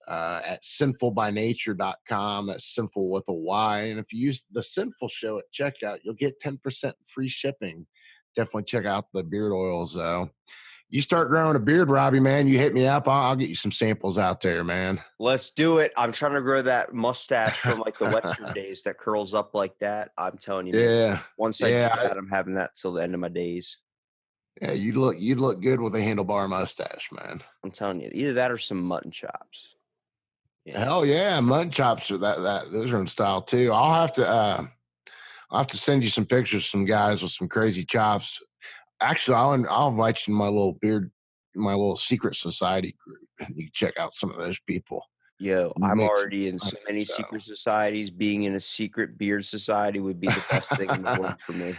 Speaker 3: at sinfulbynature.com. That's Synful with a Y. And if you use the Synful Show at checkout, you'll get 10% free shipping. Definitely check out the beard oils, though. You start growing a beard, Robbie, man, you hit me up. I'll get you some samples out there, man.
Speaker 2: Let's do it. I'm trying to grow that mustache from like the Western days that curls up like that. I'm telling you, man.
Speaker 3: Yeah.
Speaker 2: Once I do
Speaker 3: Yeah.
Speaker 2: that, I'm having that till the end of my days.
Speaker 3: Yeah, you'd look good with a handlebar mustache, man.
Speaker 2: I'm telling you, either that or some mutton chops. Yeah.
Speaker 3: Hell yeah, mutton chops are that those are in style too. I'll have to send you some pictures of some guys with some crazy chops. Actually, I'll invite you to my little secret society group. You can check out some of those people.
Speaker 2: Yo, I'm
Speaker 3: Makes
Speaker 2: already in
Speaker 3: I
Speaker 2: so
Speaker 3: think
Speaker 2: many
Speaker 3: so.
Speaker 2: secret societies. Being in a secret beard society would be the best thing in the world for me.